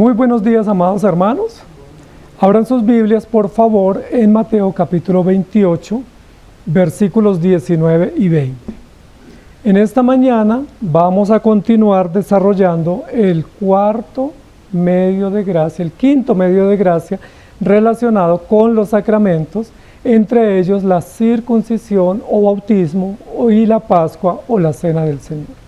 Muy buenos días, amados hermanos. Abran sus Biblias, por favor, en Mateo capítulo 28, versículos 19 y 20. En esta mañana vamos a continuar desarrollando el cuarto medio de gracia, el quinto medio de gracia relacionado con los sacramentos, entre ellos la circuncisión o bautismo y la Pascua o la Cena del Señor.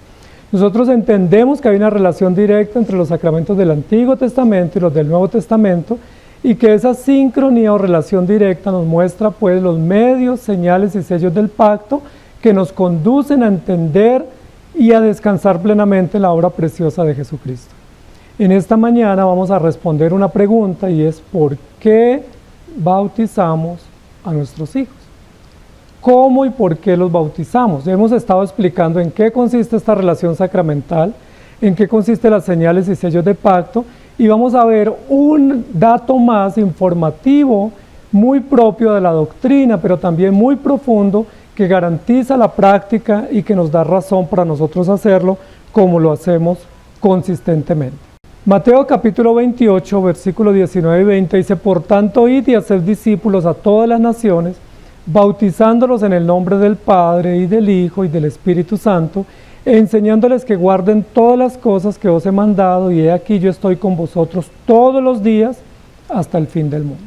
Nosotros entendemos que hay una relación directa entre los sacramentos del Antiguo Testamento y los del Nuevo Testamento, y que esa sincronía o relación directa nos muestra pues los medios, señales y sellos del pacto que nos conducen a entender y a descansar plenamente en la obra preciosa de Jesucristo. En esta mañana vamos a responder una pregunta, y es: ¿por qué bautizamos a nuestros hijos? ¿Cómo y por qué los bautizamos? Hemos estado explicando en qué consiste esta relación sacramental, en qué consisten las señales y sellos de pacto, y vamos a ver un dato más informativo, muy propio de la doctrina, pero también muy profundo, que garantiza la práctica y que nos da razón para nosotros hacerlo como lo hacemos consistentemente. Mateo capítulo 28, versículo 19 y 20 dice: por tanto, id y haced discípulos a todas las naciones, bautizándolos en el nombre del Padre, y del Hijo, y del Espíritu Santo, enseñándoles que guarden todas las cosas que os he mandado, y he aquí yo estoy con vosotros todos los días hasta el fin del mundo.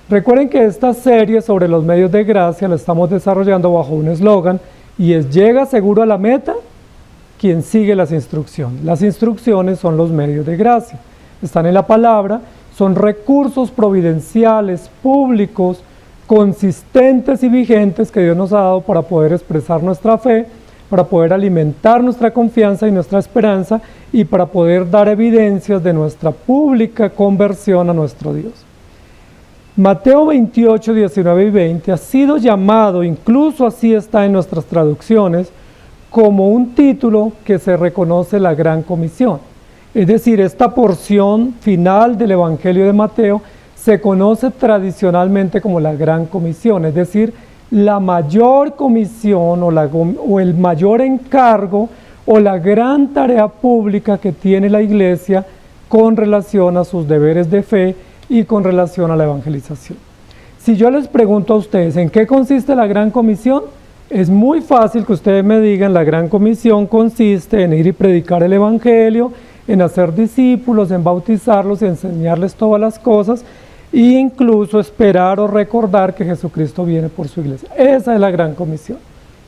Recuerden que esta serie sobre los medios de gracia la estamos desarrollando bajo un eslogan, y es: llega seguro a la meta quien sigue las instrucciones. Las instrucciones son los medios de gracia, están en la palabra, son recursos providenciales, públicos, consistentes y vigentes que Dios nos ha dado para poder expresar nuestra fe, para poder alimentar nuestra confianza y nuestra esperanza, y para poder dar evidencias de nuestra pública conversión a nuestro Dios. Mateo 28, 19 y 20 ha sido llamado, incluso así está en nuestras traducciones, como un título que se reconoce la Gran Comisión. Es decir, esta porción final del Evangelio de Mateo se conoce tradicionalmente como la Gran Comisión, es decir, la mayor comisión o el mayor encargo o la gran tarea pública que tiene la Iglesia con relación a sus deberes de fe y con relación a la evangelización. Si yo les pregunto a ustedes en qué consiste la Gran Comisión, es muy fácil que ustedes me digan: la Gran Comisión consiste en ir y predicar el Evangelio, en hacer discípulos, en bautizarlos y enseñarles todas las cosas, e incluso esperar o recordar que Jesucristo viene por su iglesia. Esa es la Gran Comisión.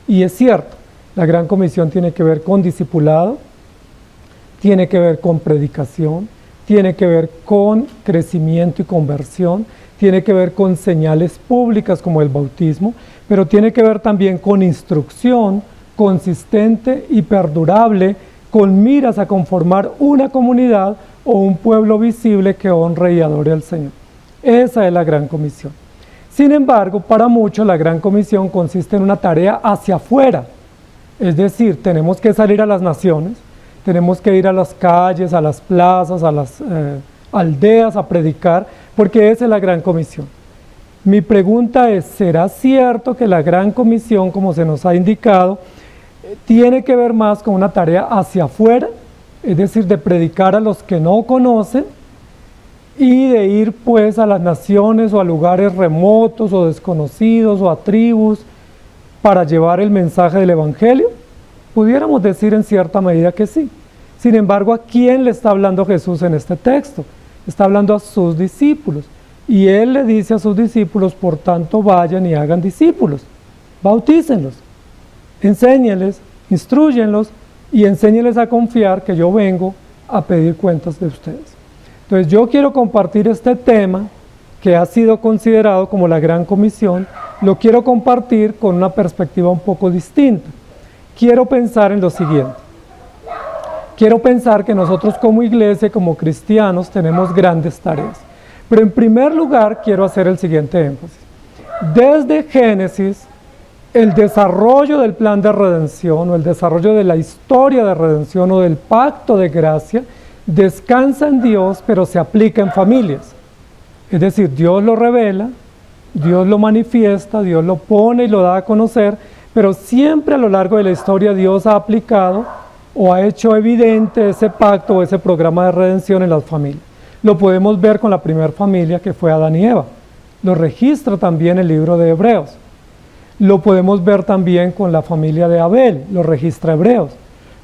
Y es cierto, la Gran Comisión tiene que ver con discipulado, tiene que ver con predicación, tiene que ver con crecimiento y conversión, tiene que ver con señales públicas como el bautismo, pero tiene que ver también con instrucción consistente y perdurable, con miras a conformar una comunidad o un pueblo visible que honre y adore al Señor. Esa es la Gran Comisión. Sin embargo, para muchos la Gran Comisión consiste en una tarea hacia afuera, es decir, tenemos que salir a las naciones, tenemos que ir a las calles, a las plazas, a las aldeas a predicar, porque esa es la Gran Comisión. Mi pregunta es: ¿será cierto que la Gran Comisión, como se nos ha indicado, tiene que ver más con una tarea hacia afuera, es decir, de predicar a los que no conocen y de ir pues a las naciones o a lugares remotos o desconocidos o a tribus para llevar el mensaje del Evangelio? Pudiéramos decir en cierta medida que sí. Sin embargo, ¿a quién le está hablando Jesús en este texto? Está hablando a sus discípulos. Y Él le dice a sus discípulos: por tanto, vayan y hagan discípulos, bautícenlos, enséñenles, instrúyenlos y enséñenles a confiar que yo vengo a pedir cuentas de ustedes. Entonces yo quiero compartir este tema que ha sido considerado como la Gran Comisión, lo quiero compartir con una perspectiva un poco distinta. Quiero pensar en lo siguiente. Quiero pensar que nosotros como iglesia, como cristianos, tenemos grandes tareas. Pero en primer lugar quiero hacer el siguiente énfasis. Desde Génesis, el desarrollo del plan de redención o el desarrollo de la historia de redención o del pacto de gracia descansa en Dios, pero se aplica en familias. Es decir, Dios lo revela, Dios lo manifiesta, Dios lo pone y lo da a conocer, pero siempre a lo largo de la historia Dios ha aplicado o ha hecho evidente ese pacto o ese programa de redención en las familias. Lo podemos ver con la primera familia que fue Adán y Eva. Lo registra también el libro de Hebreos. Lo podemos ver también con la familia de Abel, lo registra Hebreos.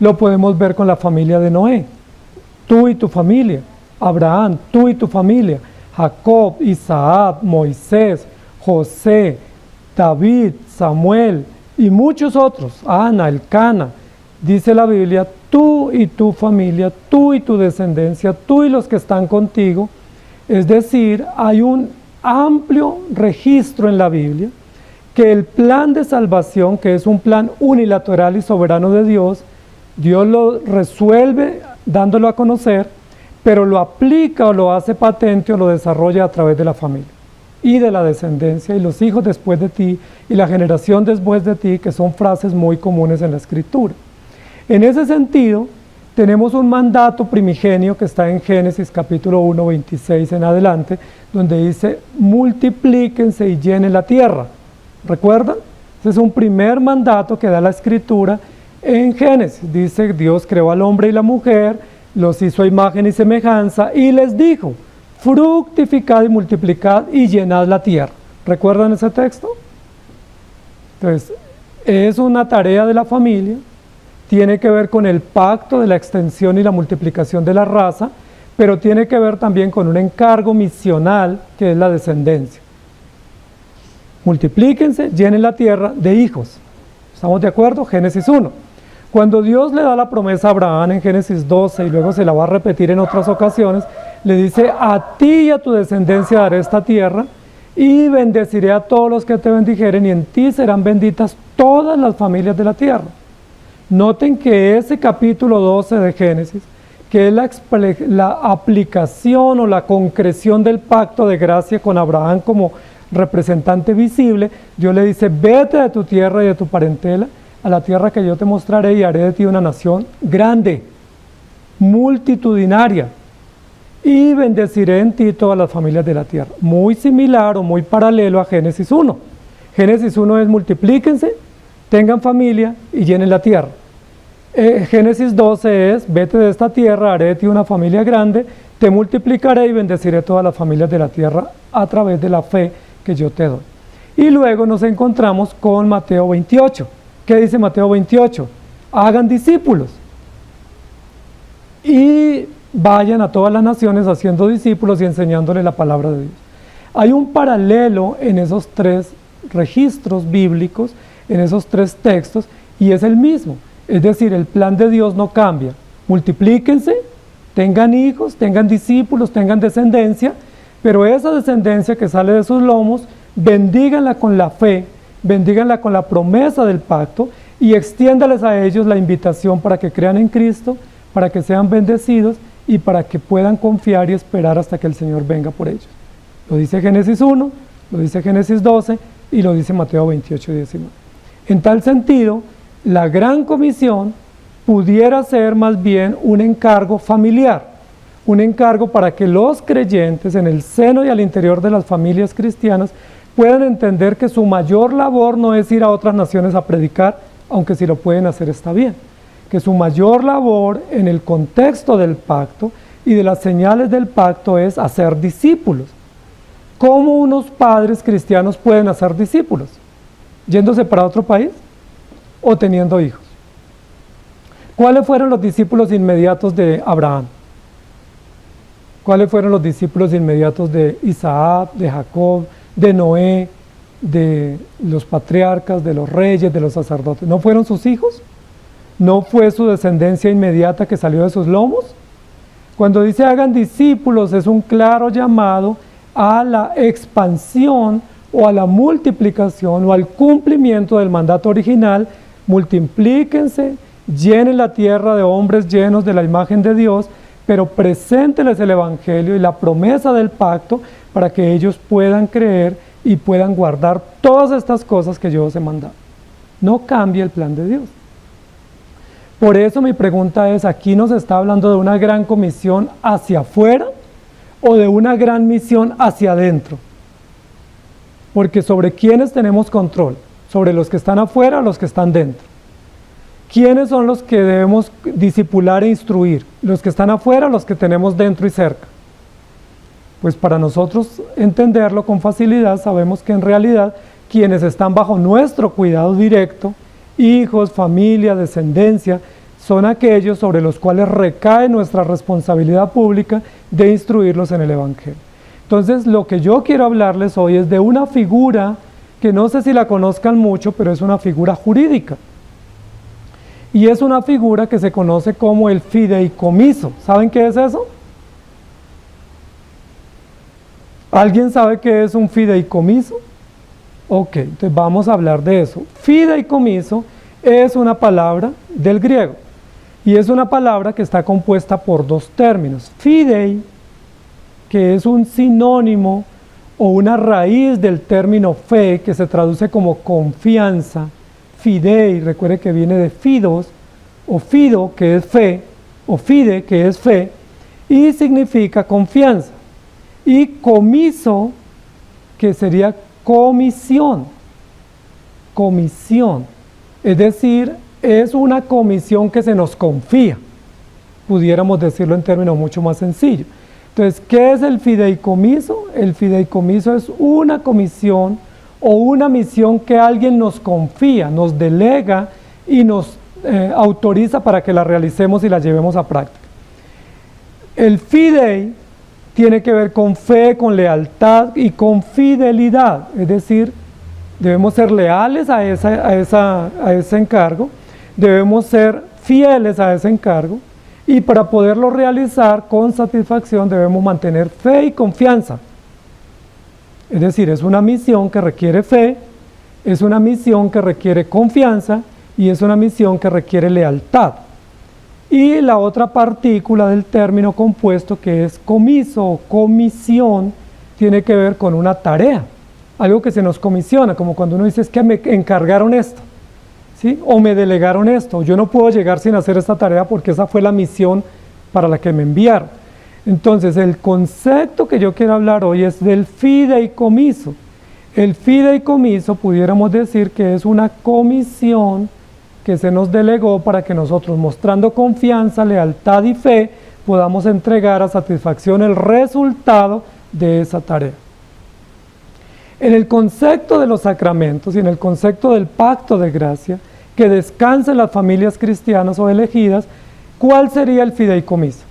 Lo podemos ver con la familia de Noé, tú y tu familia. Abraham, tú y tu familia. Jacob, Isaac, Moisés, José, David, Samuel y muchos otros. Ana, Elcana. Dice la Biblia, tú y tu familia, tú y tu descendencia, tú y los que están contigo. Es decir, hay un amplio registro en la Biblia que el plan de salvación, que es un plan unilateral y soberano de Dios, Dios lo resuelve dándolo a conocer, pero lo aplica o lo hace patente o lo desarrolla a través de la familia y de la descendencia y los hijos después de ti y la generación después de ti, que son frases muy comunes en la Escritura. En ese sentido, tenemos un mandato primigenio que está en Génesis capítulo 1, 26 en adelante, donde dice, multiplíquense y llenen la tierra. ¿Recuerdan? Ese es un primer mandato que da la Escritura en Génesis. Dice, Dios creó al hombre y la mujer, los hizo a imagen y semejanza, y les dijo, fructificad y multiplicad y llenad la tierra. ¿Recuerdan ese texto? Entonces, es una tarea de la familia, tiene que ver con el pacto de la extensión y la multiplicación de la raza, pero tiene que ver también con un encargo misional que es la descendencia. Multiplíquense, llenen la tierra de hijos. ¿Estamos de acuerdo? Génesis 1. Cuando Dios le da la promesa a Abraham en Génesis 12 y luego se la va a repetir en otras ocasiones, le dice, a ti y a tu descendencia daré esta tierra y bendeciré a todos los que te bendijeren y en ti serán benditas todas las familias de la tierra. Noten que ese capítulo 12 de Génesis, que es la aplicación o la concreción del pacto de gracia con Abraham como representante visible, Dios le dice, vete de tu tierra y de tu parentela a la tierra que yo te mostraré y haré de ti una nación grande, multitudinaria, y bendeciré en ti todas las familias de la tierra. Muy similar o muy paralelo a Génesis 1. Génesis 1 es multiplíquense, tengan familia y llenen la tierra. Génesis 12 es, vete de esta tierra, haré de ti una familia grande, te multiplicaré y bendeciré todas las familias de la tierra a través de la fe que yo te doy. Y luego nos encontramos con Mateo 28. ¿Qué dice Mateo 28? Hagan discípulos y vayan a todas las naciones haciendo discípulos y enseñándoles la palabra de Dios. Hay un paralelo en esos tres registros bíblicos, en esos tres textos, y es el mismo. Es decir, el plan de Dios no cambia. Multiplíquense, tengan hijos, tengan discípulos, tengan descendencia, pero esa descendencia que sale de sus lomos, bendíganla con la fe, bendíganla con la promesa del pacto y extiéndales a ellos la invitación para que crean en Cristo, para que sean bendecidos y para que puedan confiar y esperar hasta que el Señor venga por ellos. Lo dice Génesis 1, lo dice Génesis 12 y lo dice Mateo 28, 19. En tal sentido, la gran comisión pudiera ser más bien un encargo familiar, un encargo para que los creyentes en el seno y al interior de las familias cristianas puedan entender que su mayor labor no es ir a otras naciones a predicar, aunque si lo pueden hacer está bien, que su mayor labor en el contexto del pacto y de las señales del pacto es hacer discípulos. ¿Cómo unos padres cristianos pueden hacer discípulos? ¿Yéndose para otro país o teniendo hijos? ¿Cuáles fueron los discípulos inmediatos de Abraham? ¿Cuáles fueron los discípulos inmediatos de Isaac, de Jacob, de Noé, de los patriarcas, de los reyes, de los sacerdotes? ¿No fueron sus hijos? ¿No fue su descendencia inmediata que salió de sus lomos? Cuando dice hagan discípulos es un claro llamado a la expansión o a la multiplicación o al cumplimiento del mandato original. Multiplíquense, llenen la tierra de hombres llenos de la imagen de Dios, pero presénteles el Evangelio y la promesa del pacto para que ellos puedan creer y puedan guardar todas estas cosas que yo os he mandado. No cambia el plan de Dios. Por eso mi pregunta es, ¿aquí nos está hablando de una gran comisión hacia afuera o de una gran misión hacia adentro? Porque ¿sobre quiénes tenemos control? ¿Sobre los que están afuera o los que están dentro? ¿Quiénes son los que debemos discipular e instruir? ¿Los que están afuera o los que tenemos dentro y cerca? Pues para nosotros entenderlo con facilidad, sabemos que en realidad quienes están bajo nuestro cuidado directo, hijos, familia, descendencia, son aquellos sobre los cuales recae nuestra responsabilidad pública de instruirlos en el Evangelio. Entonces, lo que yo quiero hablarles hoy es de una figura que no sé si la conozcan mucho, pero es una figura jurídica. Y es una figura que se conoce como el fideicomiso. ¿Saben qué es eso? ¿Alguien sabe qué es un fideicomiso? Ok, entonces vamos a hablar de eso. Fideicomiso es una palabra del griego y es una palabra que está compuesta por dos términos. Fidei, que es un sinónimo o una raíz del término fe, que se traduce como confianza. Fidei, recuerde que viene de fidos, o fido, que es fe, o fide, que es fe, y significa confianza. Y comiso, que sería comisión, comisión, es decir, es una comisión que se nos confía, pudiéramos decirlo en términos mucho más sencillos. Entonces, ¿qué es el fideicomiso? El fideicomiso es una comisión o una misión que alguien nos confía, nos delega y nos autoriza para que la realicemos y la llevemos a práctica. El fidei tiene que ver con fe, con lealtad y con fidelidad, es decir, debemos ser leales a ese encargo, debemos ser fieles a ese encargo, y para poderlo realizar con satisfacción debemos mantener fe y confianza. Es decir, es una misión que requiere fe, es una misión que requiere confianza y es una misión que requiere lealtad. Y la otra partícula del término compuesto, que es comiso o comisión, tiene que ver con una tarea, algo que se nos comisiona, como cuando uno dice es que me encargaron esto, ¿sí? O me delegaron esto, yo no puedo llegar sin hacer esta tarea porque esa fue la misión para la que me enviaron. Entonces, el concepto que yo quiero hablar hoy es del fideicomiso. El fideicomiso pudiéramos decir que es una comisión que se nos delegó para que nosotros, mostrando confianza, lealtad y fe, podamos entregar a satisfacción el resultado de esa tarea. En el concepto de los sacramentos y en el concepto del pacto de gracia, que descansa en las familias cristianas o elegidas, ¿cuál sería el fideicomiso?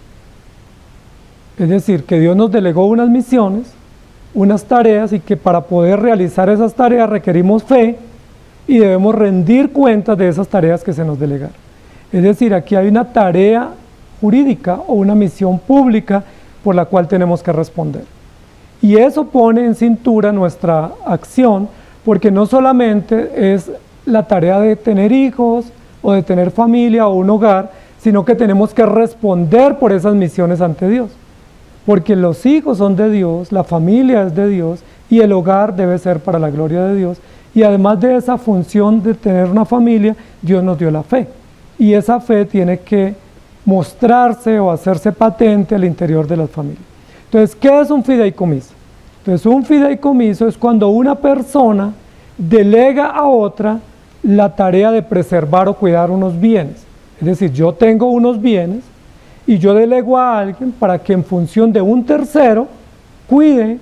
Es decir, que Dios nos delegó unas misiones, unas tareas, y que para poder realizar esas tareas requerimos fe y debemos rendir cuentas de esas tareas que se nos delegaron. Es decir, aquí hay una tarea jurídica o una misión pública por la cual tenemos que responder. Y eso pone en cintura nuestra acción, porque no solamente es la tarea de tener hijos o de tener familia o un hogar, sino que tenemos que responder por esas misiones ante Dios. Porque los hijos son de Dios, la familia es de Dios y el hogar debe ser para la gloria de Dios. Y además de esa función de tener una familia, Dios nos dio la fe. Y esa fe tiene que mostrarse o hacerse patente al interior de las familias. Entonces, ¿qué es un fideicomiso? Entonces, un fideicomiso es cuando una persona delega a otra la tarea de preservar o cuidar unos bienes. Es decir, yo tengo unos bienes y yo delego a alguien para que en función de un tercero cuide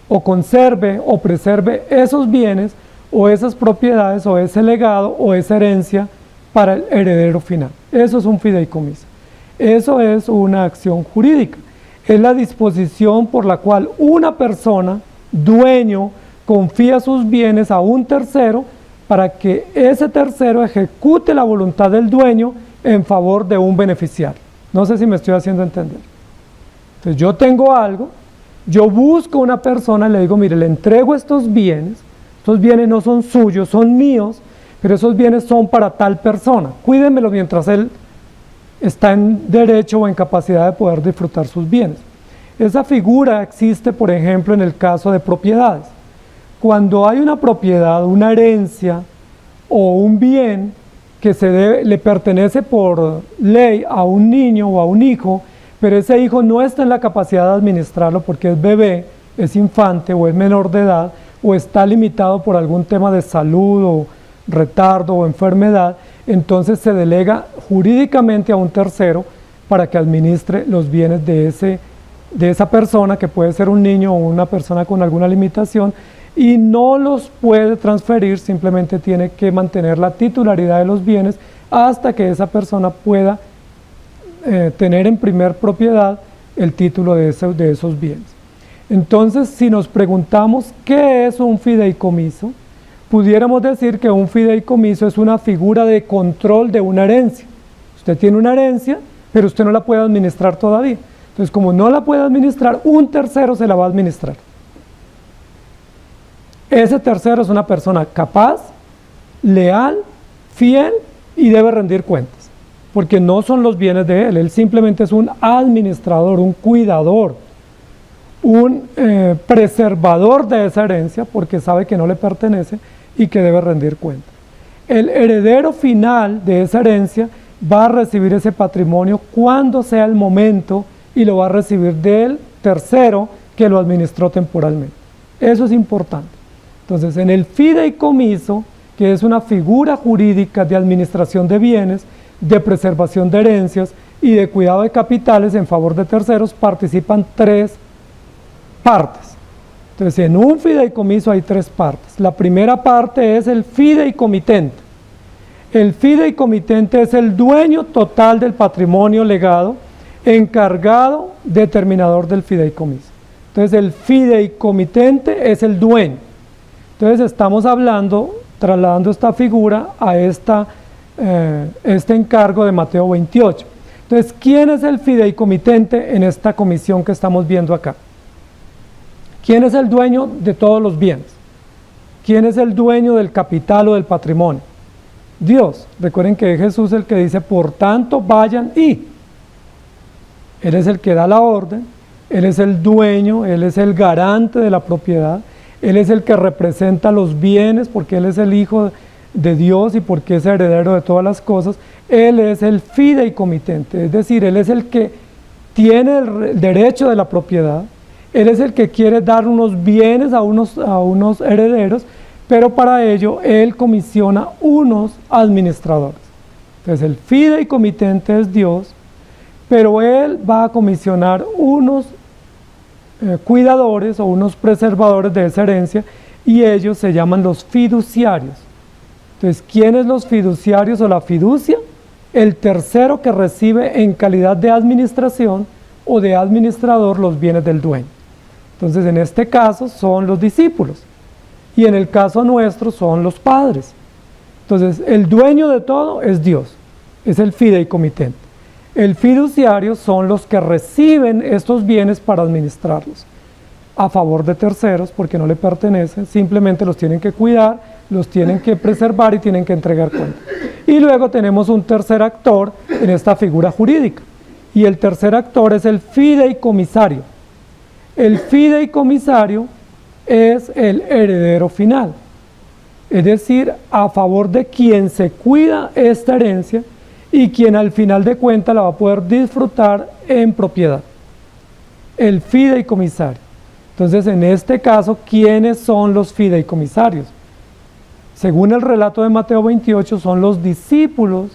o conserve o preserve esos bienes o esas propiedades o ese legado o esa herencia para el heredero final. Eso es un fideicomiso. Eso es una acción jurídica. Es la disposición por la cual una persona, dueño, confía sus bienes a un tercero para que ese tercero ejecute la voluntad del dueño en favor de un beneficiario. No sé si me estoy haciendo entender. Entonces yo tengo algo, yo busco una persona, le digo, mire, le entrego estos bienes no son suyos, son míos, pero esos bienes son para tal persona, cuídenmelo mientras él está en derecho o en capacidad de poder disfrutar sus bienes. Esa figura existe, por ejemplo, en el caso de propiedades. Cuando hay una propiedad, una herencia o un bien que le pertenece por ley a un niño o a un hijo, pero ese hijo no está en la capacidad de administrarlo porque es bebé, es infante o es menor de edad, o está limitado por algún tema de salud o retardo o enfermedad, entonces se delega jurídicamente a un tercero para que administre los bienes de ese de esa persona, que puede ser un niño o una persona con alguna limitación, y no los puede transferir, simplemente tiene que mantener la titularidad de los bienes hasta que esa persona pueda tener en primer propiedad el título de esos bienes. Entonces, si nos preguntamos qué es un fideicomiso, pudiéramos decir que un fideicomiso es una figura de control de una herencia. Usted tiene una herencia, pero usted no la puede administrar todavía. Entonces, como no la puede administrar, un tercero se la va a administrar. Ese tercero es una persona capaz, leal, fiel y debe rendir cuentas, porque no son los bienes de él. Él simplemente es un administrador, un cuidador, un preservador de esa herencia, porque sabe que no le pertenece y que debe rendir cuentas. El heredero final de esa herencia va a recibir ese patrimonio cuando sea el momento, y lo va a recibir del tercero que lo administró temporalmente. Eso es importante. Entonces, en el fideicomiso, que es una figura jurídica de administración de bienes, de preservación de herencias y de cuidado de capitales en favor de terceros, participan tres partes. Entonces, en un fideicomiso hay tres partes. La primera parte es el fideicomitente. El fideicomitente es el dueño total del patrimonio legado, encargado, determinador del fideicomiso. Entonces, el fideicomitente es el dueño. Entonces, estamos hablando, trasladando esta figura a este encargo de Mateo 28. Entonces, ¿quién es el fideicomitente en esta comisión que estamos viendo acá? ¿Quién es el dueño de todos los bienes? ¿Quién es el dueño del capital o del patrimonio? Dios. Recuerden que es Jesús el que dice, por tanto, vayan y. Él es el que da la orden, Él es el dueño, Él es el garante de la propiedad, Él es el que representa los bienes, porque Él es el Hijo de Dios y porque es heredero de todas las cosas. Él es el fideicomitente, es decir, Él es el que tiene el derecho de la propiedad. Él es el que quiere dar unos bienes a unos herederos, pero para ello Él comisiona unos administradores. Entonces, el fideicomitente es Dios, pero Él va a comisionar unos cuidadores o unos preservadores de esa herencia, y ellos se llaman los fiduciarios. Entonces, ¿quiénes los fiduciarios o la fiducia? El tercero que recibe en calidad de administración o de administrador los bienes del dueño. Entonces, en este caso son los discípulos, y en el caso nuestro son los padres. Entonces, el dueño de todo es Dios, es el fideicomitente. El fiduciario son los que reciben estos bienes para administrarlos a favor de terceros, porque no le pertenecen, simplemente los tienen que cuidar, los tienen que preservar y tienen que entregar cuenta. Y luego tenemos un tercer actor en esta figura jurídica, y el tercer actor es el fideicomisario. El fideicomisario es el heredero final, es decir, a favor de quien se cuida esta herencia y quien al final de cuentas la va a poder disfrutar en propiedad. El fideicomisario. Entonces, en este caso, ¿quiénes son los fideicomisarios? Según el relato de Mateo 28, son los discípulos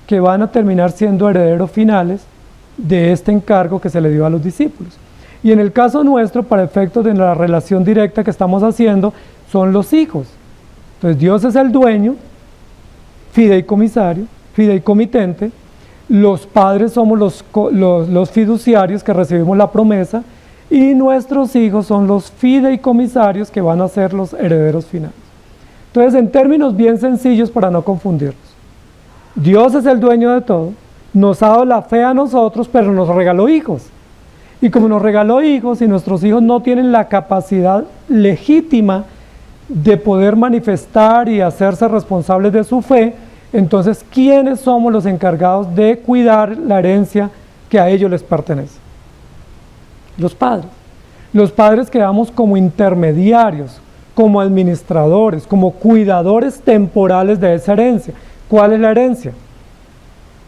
que van a terminar siendo herederos finales de este encargo que se le dio a los discípulos. Y en el caso nuestro, para efectos de la relación directa que estamos haciendo, son los hijos. Entonces, Dios es el dueño, fideicomisario, fideicomitente. Los padres somos los fiduciarios que recibimos la promesa, y nuestros hijos son los fideicomisarios que van a ser los herederos finales. Entonces, en términos bien sencillos para no confundirnos, Dios es el dueño de todo, nos ha dado la fe a nosotros, pero nos regaló hijos. Y como nos regaló hijos, y nuestros hijos no tienen la capacidad legítima de poder manifestar y hacerse responsables de su fe, entonces, ¿quiénes somos los encargados de cuidar la herencia que a ellos les pertenece? Los padres. Los padres quedamos como intermediarios, como administradores, como cuidadores temporales de esa herencia. ¿Cuál es la herencia?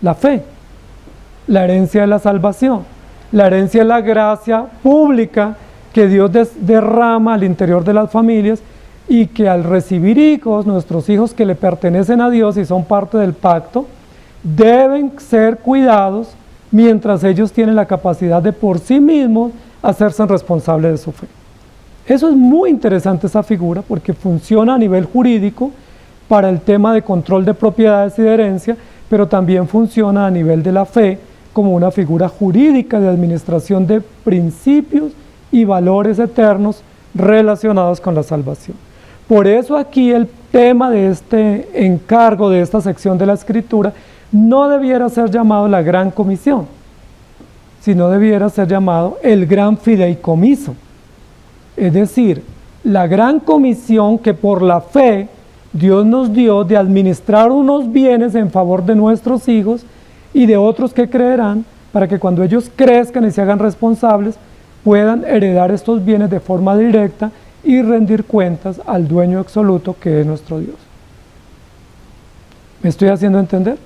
La fe, la herencia de la salvación, la herencia de la gracia pública que Dios derrama al interior de las familias, y que al recibir hijos, nuestros hijos que le pertenecen a Dios y son parte del pacto, deben ser cuidados mientras ellos tienen la capacidad de por sí mismos hacerse responsables de su fe. Eso es muy interesante, esa figura, porque funciona a nivel jurídico para el tema de control de propiedades y de herencia, pero también funciona a nivel de la fe como una figura jurídica de administración de principios y valores eternos relacionados con la salvación. Por eso aquí el tema de este encargo, de esta sección de la Escritura, no debiera ser llamado la Gran Comisión, sino debiera ser llamado el Gran Fideicomiso. Es decir, la Gran Comisión que por la fe Dios nos dio de administrar unos bienes en favor de nuestros hijos y de otros que creerán, para que cuando ellos crezcan y se hagan responsables, puedan heredar estos bienes de forma directa y rendir cuentas al dueño absoluto que es nuestro Dios. ¿Me estoy haciendo entender?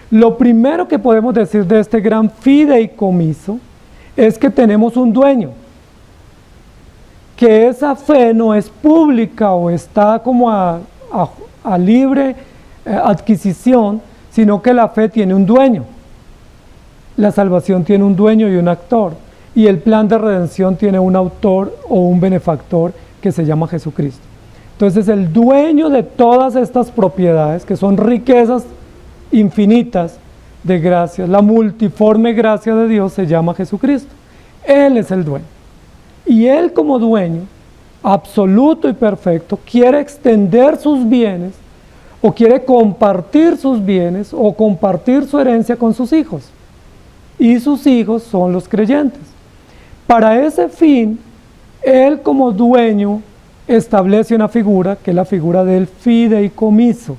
Lo primero que podemos decir de este gran fideicomiso es que tenemos un dueño, que esa fe no es pública o está como a libre adquisición, sino que la fe tiene un dueño. La salvación tiene un dueño y un actor, y el plan de redención tiene un autor o un benefactor que se llama Jesucristo. Entonces el dueño de todas estas propiedades, que son riquezas infinitas de gracias, la multiforme gracia de Dios, se llama Jesucristo. Él es el dueño. Y Él, como dueño absoluto y perfecto, quiere extender sus bienes, o quiere compartir sus bienes, o compartir su herencia con sus hijos. Y sus hijos son los creyentes. Para ese fin, Él, como dueño, establece una figura, que es la figura del fideicomiso.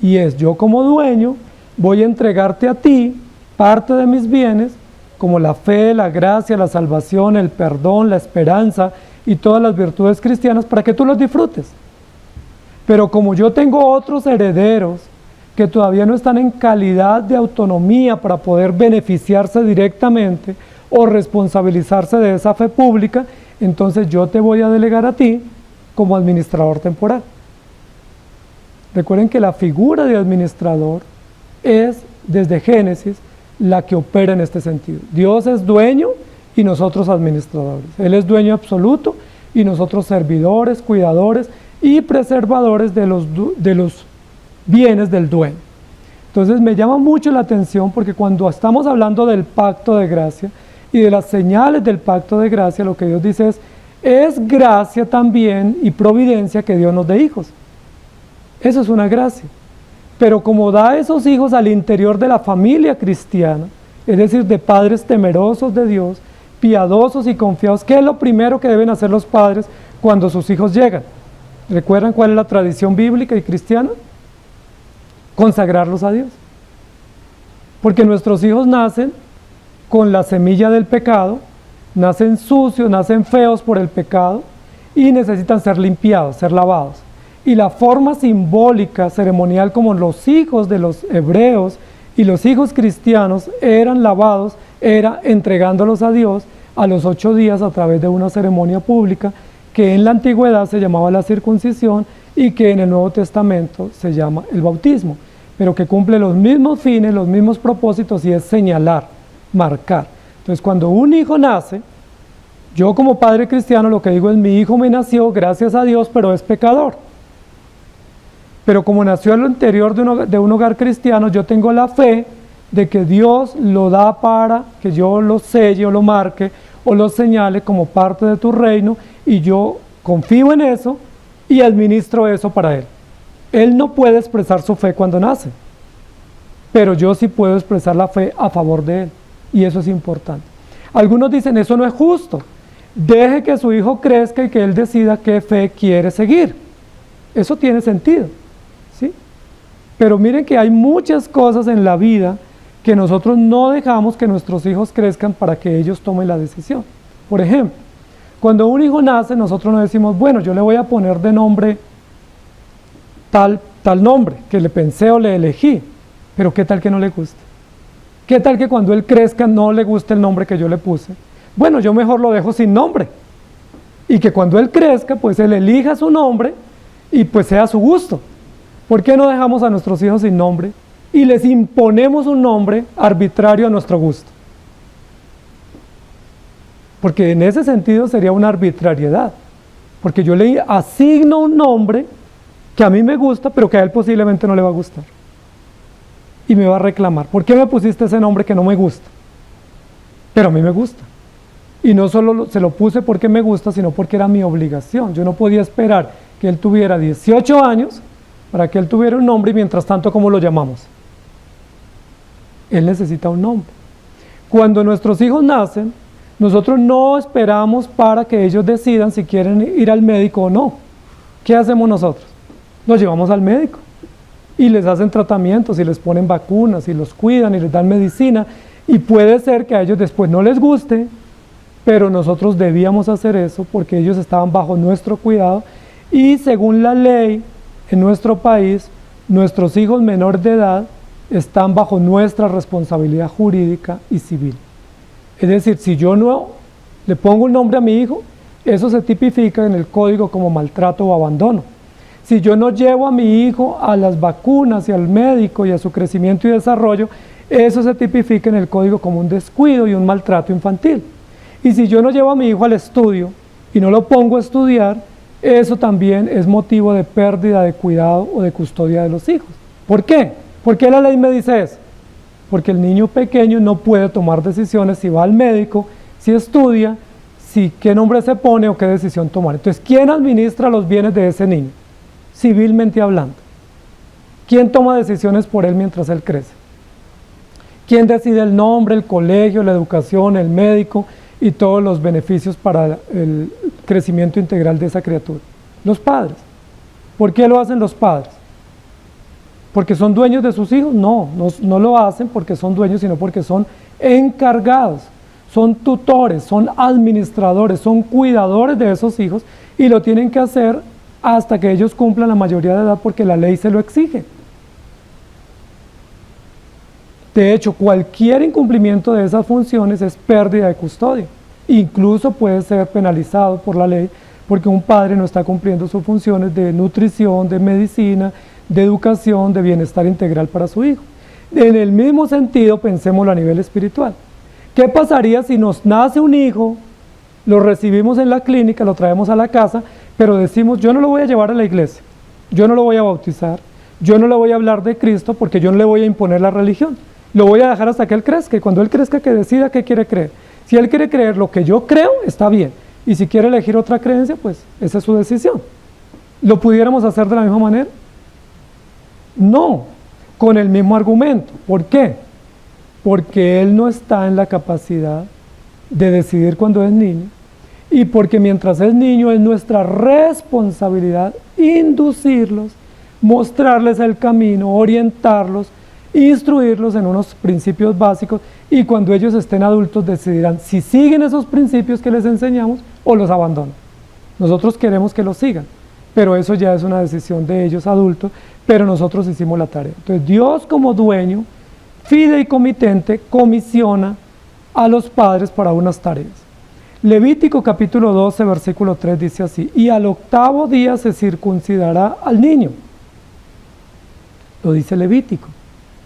Y es: yo como dueño voy a entregarte a ti parte de mis bienes, como la fe, la gracia, la salvación, el perdón, la esperanza y todas las virtudes cristianas, para que tú los disfrutes. Pero como yo tengo otros herederos que todavía no están en calidad de autonomía para poder beneficiarse directamente o responsabilizarse de esa fe pública, entonces yo te voy a delegar a ti como administrador temporal. Recuerden que la figura de administrador es, desde Génesis, la que opera en este sentido. Dios es dueño y nosotros administradores. Él es dueño absoluto y nosotros servidores, cuidadores y preservadores de los bienes del dueño. Entonces me llama mucho la atención, porque cuando estamos hablando del pacto de gracia y de las señales del pacto de gracia, lo que Dios dice es gracia también y providencia que Dios nos dé hijos. Eso es una gracia. Pero como da esos hijos al interior de la familia cristiana, es decir, de padres temerosos de Dios, piadosos y confiados, ¿qué es lo primero que deben hacer los padres cuando sus hijos llegan? ¿Recuerdan cuál es la tradición bíblica y cristiana? Consagrarlos a Dios. Porque nuestros hijos nacen con la semilla del pecado, nacen sucios, nacen feos por el pecado y necesitan ser limpiados, ser lavados. Y la forma simbólica, ceremonial, como los hijos de los hebreos y los hijos cristianos eran lavados, era entregándolos a Dios a los 8 días a través de una ceremonia pública que en la antigüedad se llamaba la circuncisión y que en el Nuevo Testamento se llama el bautismo, pero que cumple los mismos fines, los mismos propósitos, y es señalar, marcar. Entonces, cuando un hijo nace, yo como padre cristiano lo que digo es: mi hijo me nació, gracias a Dios, pero es pecador. Pero como nació en lo interior de un hogar cristiano, yo tengo la fe de que Dios lo da para que yo lo selle o lo marque o lo señale como parte de tu reino, y yo confío en eso y administro eso para Él. Él no puede expresar su fe cuando nace, pero yo sí puedo expresar la fe a favor de Él, y eso es importante. Algunos dicen: eso no es justo, deje que su hijo crezca y que él decida qué fe quiere seguir. Eso tiene sentido, ¿sí? Pero miren que hay muchas cosas en la vida que nosotros no dejamos que nuestros hijos crezcan para que ellos tomen la decisión. Por ejemplo, cuando un hijo nace, nosotros no decimos: bueno, yo le voy a poner de nombre tal nombre que le pensé o le elegí, pero ¿qué tal que no le guste? ¿Qué tal que cuando él crezca no le guste el nombre que yo le puse? Bueno, yo mejor lo dejo sin nombre, y que cuando él crezca, pues él elija su nombre y pues sea a su gusto. ¿Por qué no dejamos a nuestros hijos sin nombre y les imponemos un nombre arbitrario a nuestro gusto? porque en ese sentido sería una arbitrariedad, porque yo le asigno un nombre que a mí me gusta, pero que a él posiblemente no le va a gustar, y me va a reclamar, ¿por qué me pusiste ese nombre que no me gusta? Pero a mí me gusta, y no solo se lo puse porque me gusta, sino porque era mi obligación. Yo no podía esperar que él tuviera 18 años para que él tuviera un nombre, y mientras tanto, ¿cómo lo llamamos? Él necesita un nombre. Cuando nuestros hijos nacen, nosotros no esperamos para que ellos decidan si quieren ir al médico o no. ¿Qué hacemos nosotros? Los llevamos al médico y les hacen tratamientos y les ponen vacunas y los cuidan y les dan medicina, y puede ser que a ellos después no les guste, pero nosotros debíamos hacer eso porque ellos estaban bajo nuestro cuidado, y según la ley en nuestro país, nuestros hijos menores de edad están bajo nuestra responsabilidad jurídica y civil. Es decir, si yo no le pongo un nombre a mi hijo, eso se tipifica en el código como maltrato o abandono. Si yo no llevo a mi hijo a las vacunas y al médico y a su crecimiento y desarrollo, eso se tipifica en el código como un descuido y un maltrato infantil. Y si yo no llevo a mi hijo al estudio y no lo pongo a estudiar, eso también es motivo de pérdida de cuidado o de custodia de los hijos. ¿Por qué? ¿Por qué la ley me dice eso? Porque el niño pequeño no puede tomar decisiones si va al médico, si estudia, si qué nombre se pone o qué decisión tomar. Entonces, ¿quién administra los bienes de ese niño? Civilmente hablando. ¿Quién toma decisiones por él mientras él crece? ¿Quién decide el nombre, el colegio, la educación, el médico y todos los beneficios para el crecimiento integral de esa criatura? Los padres. ¿Por qué lo hacen los padres? ¿Porque son dueños de sus hijos? No lo hacen porque son dueños, sino porque son encargados, son tutores, son administradores, son cuidadores de esos hijos, y lo tienen que hacer hasta que ellos cumplan la mayoría de edad porque la ley se lo exige. De hecho, cualquier incumplimiento de esas funciones es pérdida de custodia. Incluso puede ser penalizado por la ley porque un padre no está cumpliendo sus funciones de nutrición, de medicina, de educación, de bienestar integral para su hijo. En el mismo sentido, pensémoslo a nivel espiritual. ¿Qué pasaría si nos nace un hijo, lo recibimos en la clínica, lo traemos a la casa, pero decimos, yo no lo voy a llevar a la iglesia, yo no lo voy a bautizar, yo no le voy a hablar de Cristo porque yo no le voy a imponer la religión, lo voy a dejar hasta que él crezca, y cuando él crezca que decida qué quiere creer? Si él quiere creer lo que yo creo, está bien, y si quiere elegir otra creencia, pues esa es su decisión. ¿Lo pudiéramos hacer de la misma manera? No, con el mismo argumento. ¿Por qué? Porque él no está en la capacidad de decidir cuando es niño, y porque mientras es niño es nuestra responsabilidad inducirlos, mostrarles el camino, orientarlos, instruirlos en unos principios básicos, y cuando ellos estén adultos decidirán si siguen esos principios que les enseñamos o los abandonan. Nosotros queremos que los sigan, pero eso ya es una decisión de ellos adultos, pero nosotros hicimos la tarea. Entonces Dios, como dueño fideicomitente, comisiona a los padres para unas tareas. Levítico capítulo 12 versículo 3 dice así: y al 8º día se circuncidará al niño. Lo dice Levítico,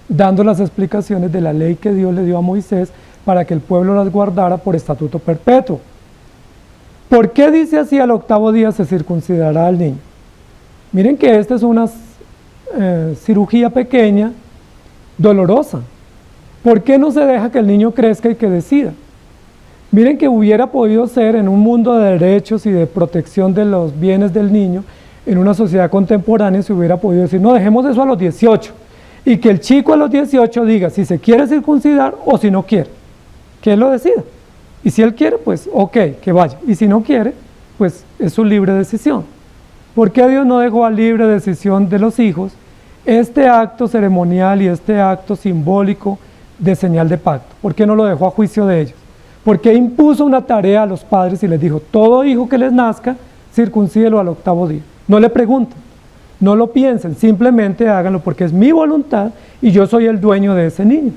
dando las explicaciones de la ley que Dios le dio a Moisés para que el pueblo las guardara por estatuto perpetuo. ¿Por qué dice así al 8º día se circuncidará al niño? Miren que esta es una cirugía pequeña, dolorosa. ¿Por qué no se deja que el niño crezca y que decida? Miren que hubiera podido ser en un mundo de derechos y de protección de los bienes del niño, en una sociedad contemporánea se hubiera podido decir, no, dejemos eso a los 18, y que el chico a los 18 diga si se quiere circuncidar o si no quiere, que él lo decida. Y si él quiere, pues ok, que vaya, y si no quiere, pues es su libre decisión. ¿Por qué Dios no dejó a libre decisión de los hijos este acto ceremonial y este acto simbólico de señal de pacto? ¿Por qué no lo dejó a juicio de ellos? ¿Por qué impuso una tarea a los padres y les dijo, todo hijo que les nazca, circuncídelo al 8º día? No le pregunten, no lo piensen, simplemente háganlo porque es mi voluntad y yo soy el dueño de ese niño.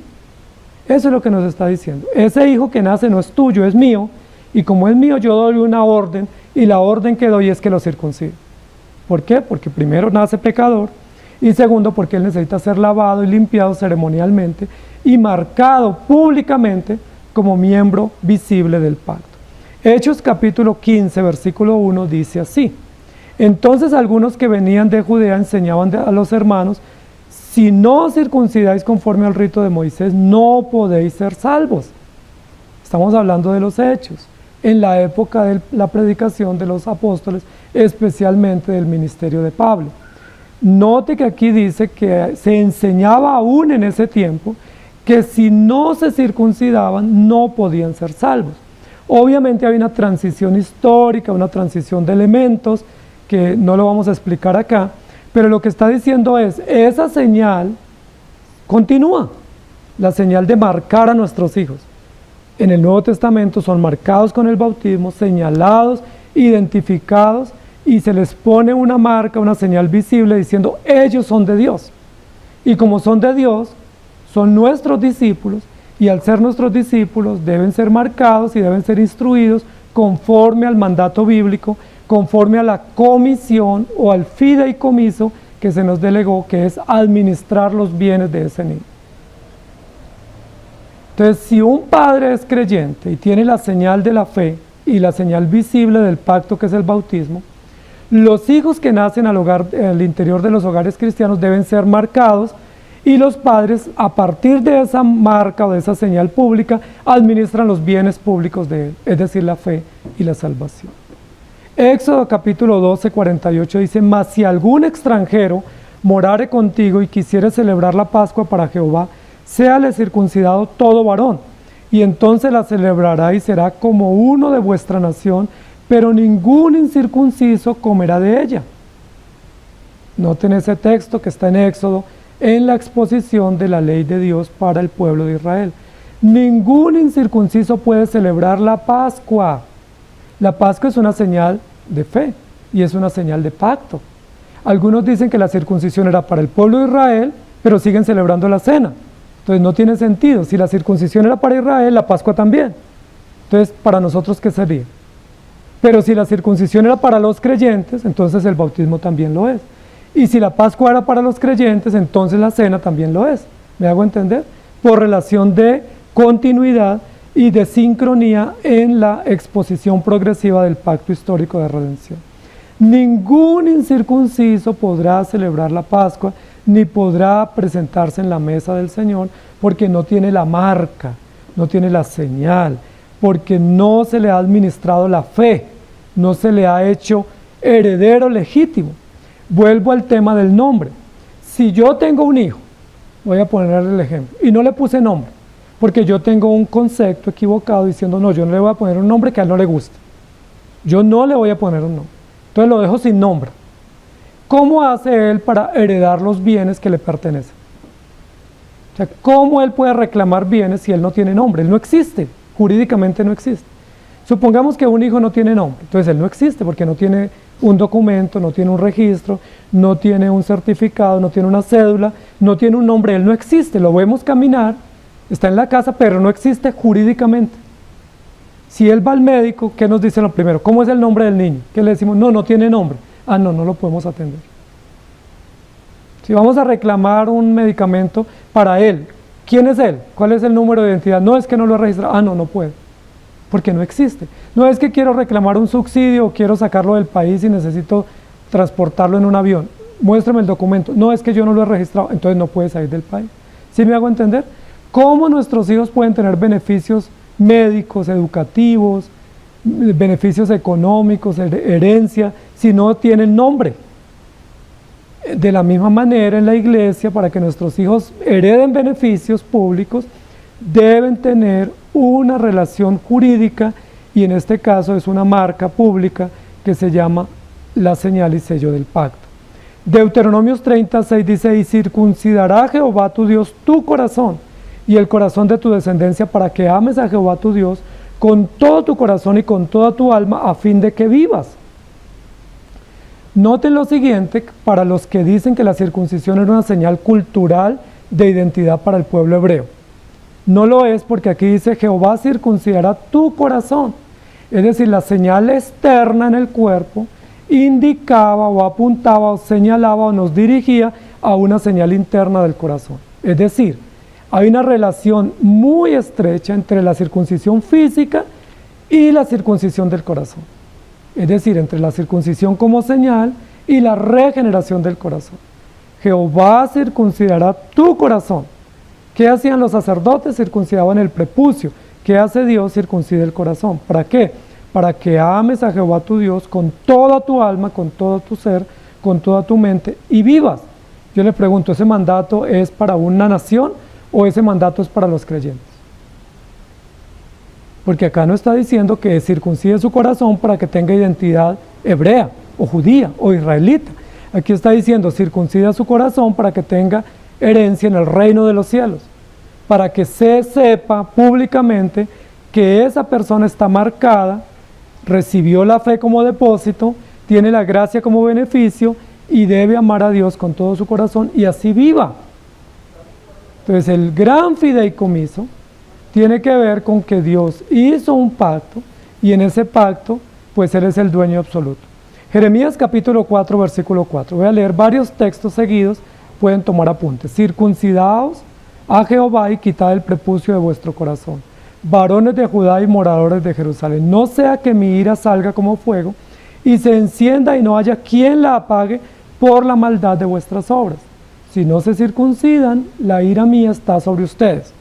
Eso es lo que nos está diciendo. Ese hijo que nace no es tuyo, es mío, y como es mío yo doy una orden, y la orden que doy es que lo circuncide. ¿Por qué? Porque primero nace pecador, y segundo porque él necesita ser lavado y limpiado ceremonialmente y marcado públicamente como miembro visible del pacto. Hechos capítulo 15, versículo 1 dice así: entonces algunos que venían de Judea enseñaban a los hermanos: si no os circuncidáis conforme al rito de Moisés, no podéis ser salvos. Estamos hablando de los hechos, en la época de la predicación de los apóstoles, especialmente del ministerio de Pablo. Note que aquí dice que se enseñaba aún en ese tiempo que si no se circuncidaban no podían ser salvos. Obviamente hay una transición histórica, una transición de elementos que no lo vamos a explicar acá, pero lo que está diciendo es, esa señal continúa, la señal de marcar a nuestros hijos. En el Nuevo Testamento son marcados con el bautismo, señalados, identificados, y se les pone una marca, una señal visible diciendo, ellos son de Dios. Y como son de Dios, son nuestros discípulos, y al ser nuestros discípulos deben ser marcados y deben ser instruidos conforme al mandato bíblico, conforme a la comisión o al fideicomiso que se nos delegó, que es administrar los bienes de ese niño. Entonces, si un padre es creyente y tiene la señal de la fe y la señal visible del pacto, que es el bautismo, los hijos que nacen al interior de los hogares cristianos deben ser marcados, y los padres, a partir de esa marca o de esa señal pública, administran los bienes públicos de él, es decir, la fe y la salvación. Éxodo capítulo 12, 48 dice: mas si algún extranjero morare contigo y quisiere celebrar la Pascua para Jehová, séale circuncidado todo varón, y entonces la celebrará y será como uno de vuestra nación, pero ningún incircunciso comerá de ella. Noten ese texto que está en Éxodo, en la exposición de la ley de Dios para el pueblo de Israel. Ningún incircunciso puede celebrar la Pascua. La Pascua es una señal de fe y es una señal de pacto. Algunos dicen que la circuncisión era para el pueblo de Israel, pero siguen celebrando la cena. Entonces no tiene sentido. Si la circuncisión era para Israel, la Pascua también. Entonces, ¿para nosotros qué sería? Pero si la circuncisión era para los creyentes, entonces el bautismo también lo es. Y si la Pascua era para los creyentes, entonces la cena también lo es. ¿Me hago entender? Por relación de continuidad y de sincronía en la exposición progresiva del pacto histórico de redención. Ningún incircunciso podrá celebrar la Pascua, ni podrá presentarse en la mesa del Señor, porque no tiene la marca, no tiene la señal, porque no se le ha administrado la fe, no se le ha hecho heredero legítimo. Vuelvo al tema del nombre. Si yo tengo un hijo, voy a poner el ejemplo, y no le puse nombre, porque yo tengo un concepto equivocado diciendo, no, yo no le voy a poner un nombre que a él no le guste. Yo no le voy a poner un nombre. Entonces lo dejo sin nombre. ¿Cómo hace él para heredar los bienes que le pertenecen? O sea, ¿cómo él puede reclamar bienes si él no tiene nombre? Él no existe, jurídicamente no existe. Supongamos que un hijo no tiene nombre, entonces él no existe porque no tiene un documento, no tiene un registro, no tiene un certificado, no tiene una cédula, no tiene un nombre, él no existe, lo vemos caminar, está en la casa, pero no existe jurídicamente. Si él va al médico, ¿qué nos dice lo primero? ¿Cómo es el nombre del niño? ¿Qué le decimos? No, no tiene nombre. Ah, no, no lo podemos atender. Si vamos a reclamar un medicamento para él, ¿quién es él? ¿Cuál es el número de identidad? No, es que no lo he registrado. Ah, no, no puede, porque no existe. No es que quiero reclamar un subsidio o quiero sacarlo del país y necesito transportarlo en un avión. Muéstrame el documento. No, es que yo no lo he registrado, entonces no puede salir del país. ¿Sí me hago entender? ¿Cómo nuestros hijos pueden tener beneficios médicos, educativos, beneficios económicos, herencia, si no tienen nombre? De la misma manera, en la iglesia, para que nuestros hijos hereden beneficios públicos, deben tener una relación jurídica, y en este caso es una marca pública que se llama la señal y sello del pacto. Deuteronomios 36 dice: y circuncidará Jehová tu Dios tu corazón y el corazón de tu descendencia, para que ames a Jehová tu Dios con todo tu corazón y con toda tu alma, a fin de que vivas. Noten lo siguiente, para los que dicen que la circuncisión era una señal cultural de identidad para el pueblo hebreo. No lo es, porque aquí dice: Jehová circuncidará tu corazón. Es decir, la señal externa en el cuerpo indicaba o apuntaba o señalaba o nos dirigía a una señal interna del corazón. Es decir, hay una relación muy estrecha entre la circuncisión física y la circuncisión del corazón. Es decir, entre la circuncisión como señal y la regeneración del corazón. Jehová circuncidará tu corazón. ¿Qué hacían los sacerdotes? Circuncidaban el prepucio. ¿Qué hace Dios? Circuncida el corazón. ¿Para qué? Para que ames a Jehová tu Dios con toda tu alma, con todo tu ser, con toda tu mente y vivas. Yo le pregunto, ¿ese mandato es para una nación o ese mandato es para los creyentes? Porque acá no está diciendo que circuncide su corazón para que tenga identidad hebrea o judía o israelita. Aquí está diciendo circuncida su corazón para que tenga herencia en el reino de los cielos, para que se sepa públicamente que esa persona está marcada, recibió la fe como depósito, tiene la gracia como beneficio y debe amar a Dios con todo su corazón y así viva. Entonces el gran fideicomiso tiene que ver con que Dios hizo un pacto y en ese pacto pues Él es el dueño absoluto. Jeremías capítulo 4 versículo 4. Voy a leer varios textos seguidos, pueden tomar apuntes. Circuncidaos a Jehová y quitad el prepucio de vuestro corazón, varones de Judá y moradores de Jerusalén. No sea que mi ira salga como fuego y se encienda y no haya quien la apague por la maldad de vuestras obras. Si no se circuncidan, la ira mía está sobre ustedes.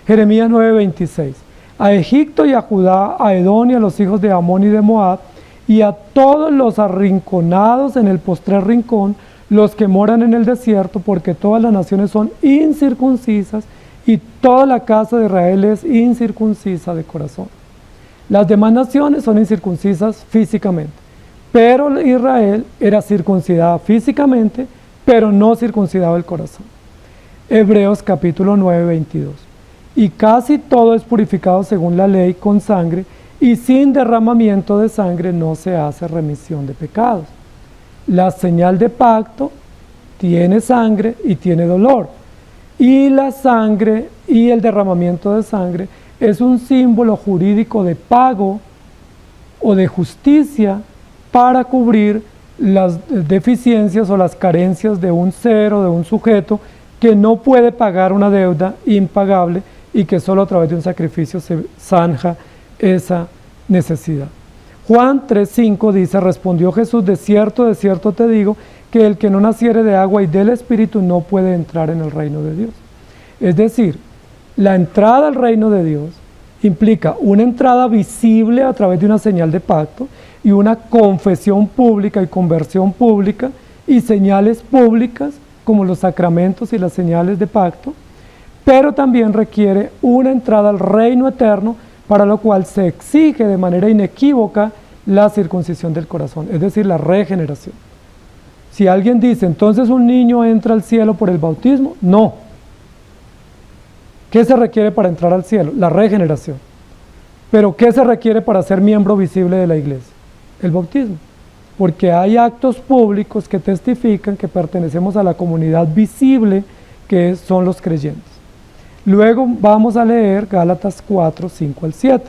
Jeremías 9:26. A Egipto y a Judá, a Edom y a los hijos de Amón y de Moab, y a todos los arrinconados en el postrer rincón, los que moran en el desierto, porque todas las naciones son incircuncisas y toda la casa de Israel es incircuncisa de corazón. Las demás naciones son incircuncisas físicamente, pero Israel era circuncidada físicamente, pero no circuncidado el corazón. Hebreos capítulo 9:22. Y casi todo es purificado según la ley con sangre, y sin derramamiento de sangre no se hace remisión de pecados. La señal de pacto tiene sangre y tiene dolor. Y la sangre y el derramamiento de sangre es un símbolo jurídico de pago o de justicia para cubrir las deficiencias o las carencias de un ser o de un sujeto que no puede pagar una deuda impagable y que solo a través de un sacrificio se zanja esa necesidad. Juan 3:5 dice, respondió Jesús, de cierto te digo, que el que no naciere de agua y del Espíritu no puede entrar en el reino de Dios. Es decir, la entrada al reino de Dios implica una entrada visible a través de una señal de pacto y una confesión pública y conversión pública y señales públicas como los sacramentos y las señales de pacto, pero también requiere una entrada al reino eterno, para lo cual se exige de manera inequívoca la circuncisión del corazón, es decir, la regeneración. Si alguien dice, entonces un niño entra al cielo por el bautismo, no. ¿Qué se requiere para entrar al cielo? La regeneración. Pero ¿qué se requiere para ser miembro visible de la iglesia? El bautismo. Porque hay actos públicos que testifican que pertenecemos a la comunidad visible que son los creyentes. Luego vamos a leer Gálatas 4, 5 al 7.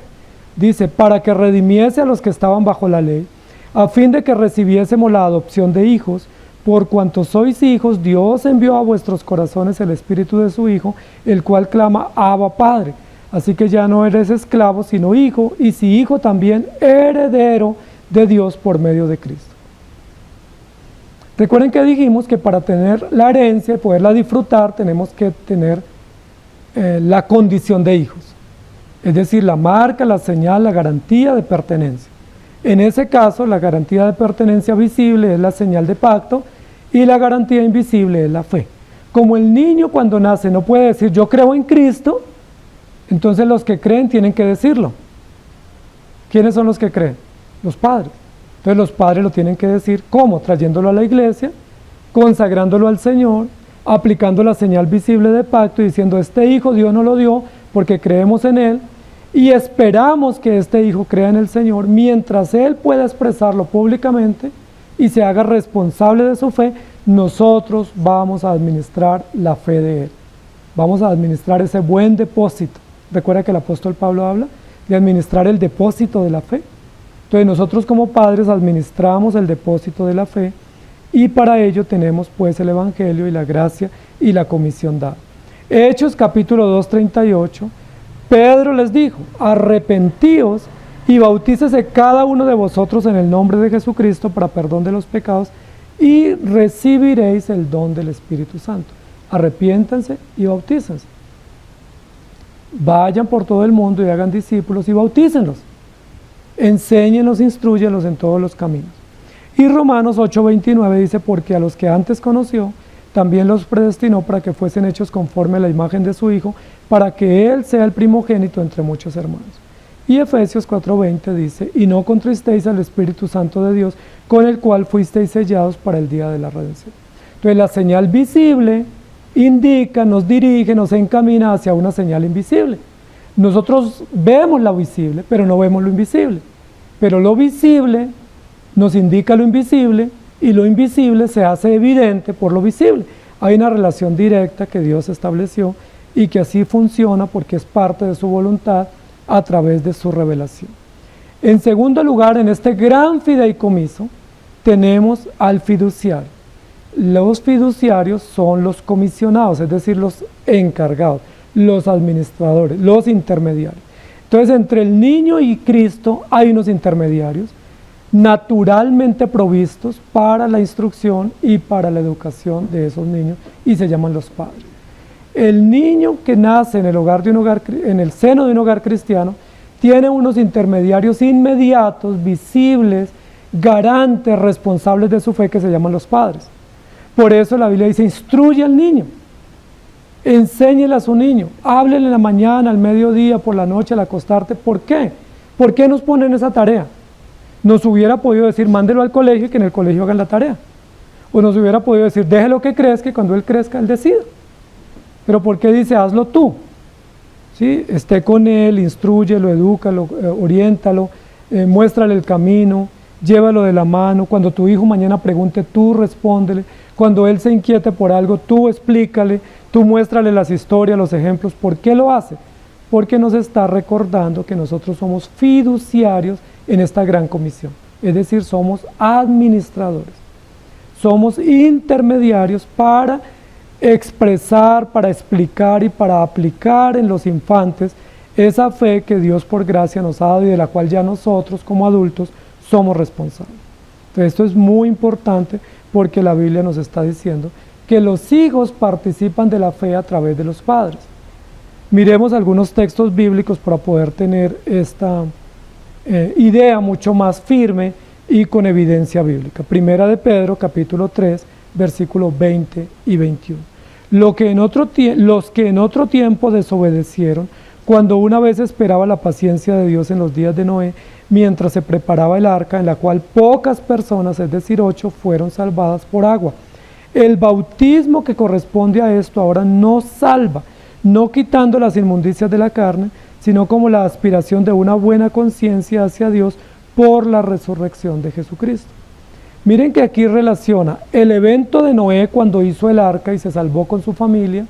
Dice, para que redimiese a los que estaban bajo la ley, a fin de que recibiésemos la adopción de hijos, por cuanto sois hijos, Dios envió a vuestros corazones el Espíritu de su Hijo, el cual clama, Abba, Padre. Así que ya no eres esclavo, sino hijo, y si hijo también heredero de Dios por medio de Cristo. Recuerden que dijimos que para tener la herencia y poderla disfrutar, tenemos que tener la condición de hijos, es decir, la marca, la señal, la garantía de pertenencia. En ese caso, la garantía de pertenencia visible es la señal de pacto y la garantía invisible es la fe. Como el niño cuando nace no puede decir yo creo en Cristo, entonces los que creen tienen que decirlo. ¿Quiénes son los que creen? Los padres. Entonces los padres lo tienen que decir, ¿cómo? Trayéndolo a la iglesia, consagrándolo al Señor, aplicando la señal visible de pacto y diciendo, este hijo Dios nos lo dio porque creemos en Él y esperamos que este hijo crea en el Señor mientras Él pueda expresarlo públicamente y se haga responsable de su fe. Nosotros vamos a administrar la fe de Él, vamos a administrar ese buen depósito. Recuerda que el apóstol Pablo habla de administrar el depósito de la fe. Entonces nosotros como padres administramos el depósito de la fe y para ello tenemos pues el Evangelio y la gracia y la comisión dada. Hechos capítulo 2, 38, Pedro les dijo, arrepentíos y bautícese cada uno de vosotros en el nombre de Jesucristo para perdón de los pecados y recibiréis el don del Espíritu Santo. Arrepiéntanse y bautícense. Vayan por todo el mundo y hagan discípulos y bautícenlos. Enséñenlos, instrúyenlos en todos los caminos. Y Romanos 8:29 dice, porque a los que antes conoció, también los predestinó para que fuesen hechos conforme a la imagen de su Hijo, para que Él sea el primogénito entre muchos hermanos. Y Efesios 4:20 dice, y no contristéis al Espíritu Santo de Dios, con el cual fuisteis sellados para el día de la redención. Entonces la señal visible indica, nos dirige, nos encamina hacia una señal invisible. Nosotros vemos lo visible, pero no vemos lo invisible. Pero lo visible nos indica lo invisible y lo invisible se hace evidente por lo visible. Hay una relación directa que Dios estableció y que así funciona porque es parte de su voluntad a través de su revelación. En segundo lugar, en este gran fideicomiso, tenemos al fiduciario. Los fiduciarios son los comisionados, es decir, los encargados, los administradores, los intermediarios. Entonces, entre el niño y Cristo hay unos intermediarios naturalmente provistos para la instrucción y para la educación de esos niños y se llaman los padres. El niño que nace en en el seno de un hogar cristiano tiene unos intermediarios inmediatos, visibles, garantes, responsables de su fe que se llaman los padres. Por eso la Biblia dice, instruye al niño, enséñele a su niño, háblele en la mañana, al mediodía, por la noche, al acostarte. ¿Por qué? ¿Por qué nos ponen esa tarea? Nos hubiera podido decir, mándelo al colegio y que en el colegio hagan la tarea. O nos hubiera podido decir, déjelo que crezca y cuando él crezca, él decida. Pero ¿por qué dice, hazlo tú? ¿Sí? Esté con él, instrúyelo, edúcalo, oriéntalo, muéstrale el camino, llévalo de la mano. Cuando tu hijo mañana pregunte, tú respóndele. Cuando él se inquiete por algo, tú explícale, tú muéstrale las historias, los ejemplos. ¿Por qué lo hace? Porque nos está recordando que nosotros somos fiduciarios en esta gran comisión. Es decir, somos administradores. Somos intermediarios para expresar, para explicar y para aplicar en los infantes esa fe que Dios por gracia nos ha dado y de la cual ya nosotros como adultos somos responsables. Entonces esto es muy importante porque la Biblia nos está diciendo que los hijos participan de la fe a través de los padres. Miremos algunos textos bíblicos para poder tener esta idea mucho más firme y con evidencia bíblica. Primera de Pedro, capítulo 3, versículos 20 y 21. Los que en otro tiempo desobedecieron, cuando una vez esperaba la paciencia de Dios en los días de Noé, mientras se preparaba el arca, en la cual pocas personas, es decir, 8, fueron salvadas por agua. El bautismo que corresponde a esto ahora no salva, no quitando las inmundicias de la carne, sino como la aspiración de una buena conciencia hacia Dios por la resurrección de Jesucristo. Miren que aquí relaciona el evento de Noé cuando hizo el arca y se salvó con su familia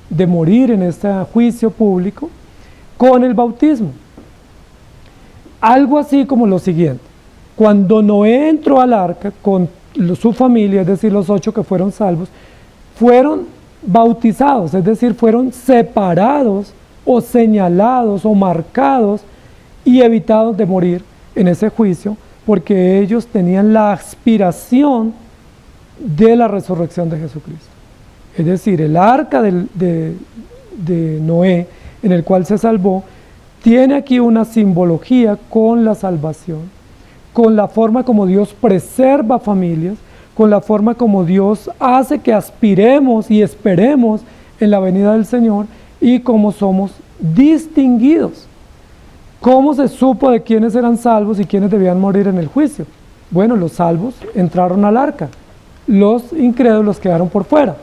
de morir en este juicio público con el bautismo. Algo así como lo siguiente: cuando Noé entró al arca con su familia, es decir, los 8 que fueron salvos, fueron bautizados, es decir, fueron separados o señalados o marcados y evitados de morir en ese juicio, porque ellos tenían la aspiración de la resurrección de Jesucristo. Es decir, el arca de Noé, en el cual se salvó, tiene aquí una simbología con la salvación, con la forma como Dios preserva familias, con la forma como Dios hace que aspiremos y esperemos en la venida del Señor y cómo somos distinguidos. ¿Cómo se supo de quiénes eran salvos y quiénes debían morir en el juicio? Bueno, los salvos entraron al arca, los incrédulos quedaron por fuera.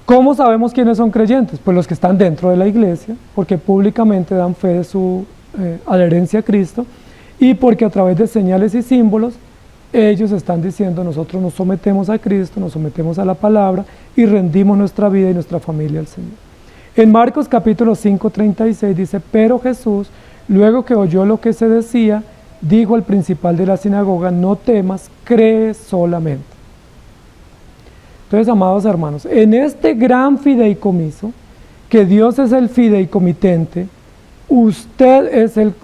¿Cómo sabemos quiénes son creyentes? Pues los que están dentro de la iglesia, porque públicamente dan fe de su adherencia a Cristo y porque a través de señales y símbolos ellos están diciendo: nosotros nos sometemos a Cristo, nos sometemos a la palabra y rendimos nuestra vida y nuestra familia al Señor. En Marcos capítulo 5:36 dice: pero Jesús, luego que oyó lo que se decía, dijo al principal de la sinagoga: no temas, cree solamente. Entonces, amados hermanos, en este gran fideicomiso, que Dios es el fideicomitente, usted es el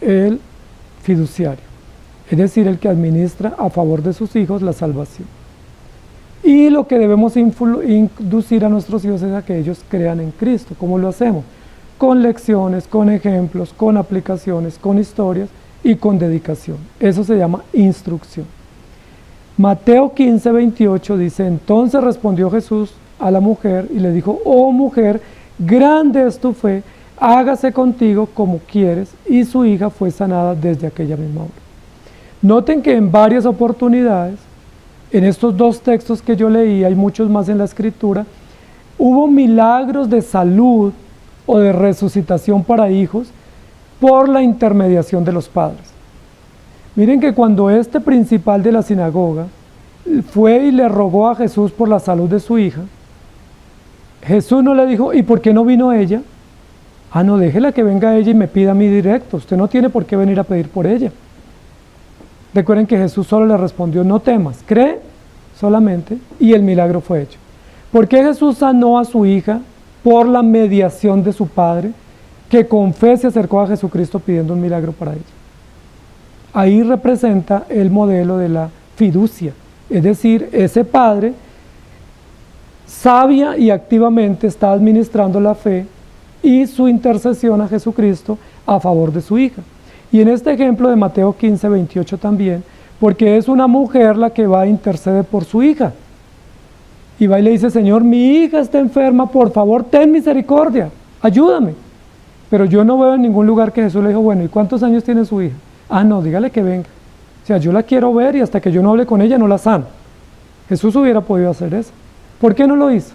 el fiduciario, es decir, el que administra a favor de sus hijos la salvación. Y lo que debemos inducir a nuestros hijos es a que ellos crean en Cristo. ¿Cómo lo hacemos? Con lecciones, con ejemplos, con aplicaciones, con historias y con dedicación. Eso se llama instrucción. Mateo 15, 28 dice: entonces respondió Jesús a la mujer y le dijo: oh mujer, grande es tu fe, hágase contigo como quieres. Y su hija fue sanada desde aquella misma hora. Noten que en varias oportunidades, en estos dos textos que yo leí, hay muchos más en la Escritura, hubo milagros de salud o de resucitación para hijos por la intermediación de los padres. Miren que cuando este principal de la sinagoga fue y le rogó a Jesús por la salud de su hija, Jesús no le dijo: ¿y por qué no vino ella? Ah, no, déjela que venga ella y me pida a mí directo, usted no tiene por qué venir a pedir por ella. Recuerden que Jesús solo le respondió: no temas, cree solamente, y el milagro fue hecho. ¿Por qué Jesús sanó a su hija? Por la mediación de su padre, que con fe se acercó a Jesucristo pidiendo un milagro para ella. Ahí representa el modelo de la fiducia, es decir, ese padre sabia y activamente está administrando la fe y su intercesión a Jesucristo a favor de su hija. Y en este ejemplo de Mateo 15, 28 también, porque es una mujer la que va a interceder por su hija. Y va y le dice: Señor, mi hija está enferma, por favor, ten misericordia, ayúdame. Pero yo no veo en ningún lugar que Jesús le dijo: bueno, ¿y cuántos años tiene su hija? Ah, no, dígale que venga. O sea, yo la quiero ver y hasta que yo no hable con ella no la sano. Jesús hubiera podido hacer eso. ¿Por qué no lo hizo?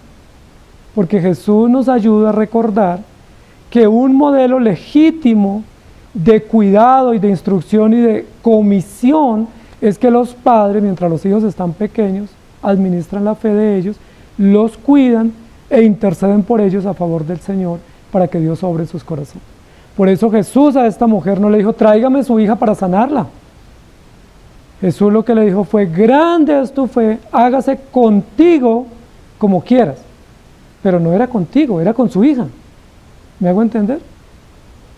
Porque Jesús nos ayuda a recordar que un modelo legítimo de cuidado y de instrucción y de comisión es que los padres, mientras los hijos están pequeños, administran la fe de ellos, los cuidan e interceden por ellos a favor del Señor para que Dios obre en sus corazones. Por eso Jesús a esta mujer no le dijo: tráigame su hija para sanarla. Jesús lo que le dijo fue: grande es tu fe, hágase contigo como quieras. Pero no era contigo, era con su hija. ¿Me hago entender?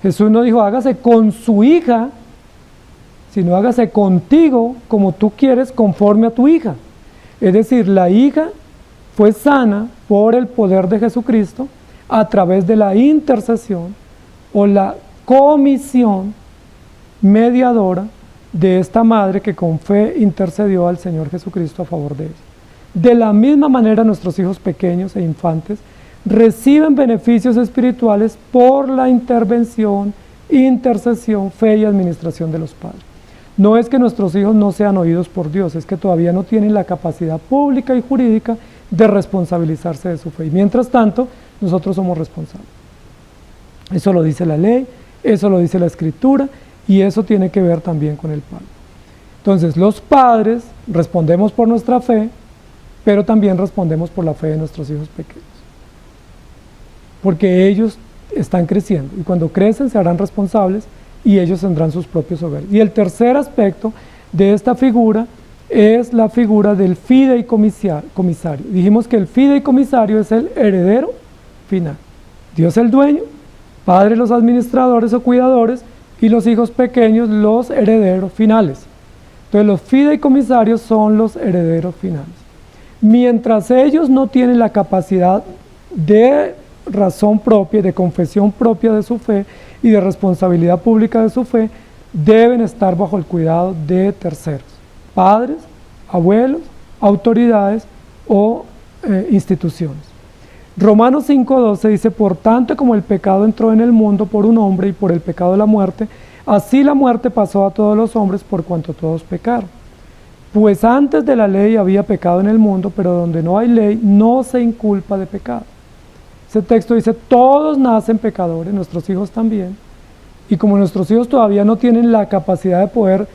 Jesús no dijo: hágase con su hija, sino hágase contigo como tú quieres, conforme a tu hija. Es decir, la hija fue sana por el poder de Jesucristo a través de la intercesión o la comisión mediadora de esta madre que con fe intercedió al Señor Jesucristo a favor de ella. De la misma manera, nuestros hijos pequeños e infantes reciben beneficios espirituales por la intervención, intercesión, fe y administración de los padres. No es que nuestros hijos no sean oídos por Dios, es que todavía no tienen la capacidad pública y jurídica de responsabilizarse de su fe. Y mientras tanto, nosotros somos responsables. Eso lo dice la ley, eso lo dice la Escritura, y eso tiene que ver también con el Padre. Entonces, los padres respondemos por nuestra fe, pero también respondemos por la fe de nuestros hijos pequeños. Porque ellos están creciendo, y cuando crecen se harán responsables, y ellos tendrán sus propios hogares. Y el tercer aspecto de esta figura es la figura del fideicomisario. Dijimos que el fideicomisario es el heredero final. Dios el dueño, padre los administradores o cuidadores, y los hijos pequeños los herederos finales. Entonces los fideicomisarios son los herederos finales. Mientras ellos no tienen la capacidad de razón propia, de confesión propia de su fe y de responsabilidad pública de su fe, deben estar bajo el cuidado de terceros, padres, abuelos, autoridades o instituciones. Romanos 5:12 dice: por tanto, como el pecado entró en el mundo por un hombre y por el pecado la muerte, así la muerte pasó a todos los hombres por cuanto todos pecaron. Pues antes de la ley había pecado en el mundo, pero donde no hay ley no se inculpa de pecado. Ese texto dice: todos nacen pecadores, nuestros hijos también, y como nuestros hijos todavía no tienen la capacidad de poder,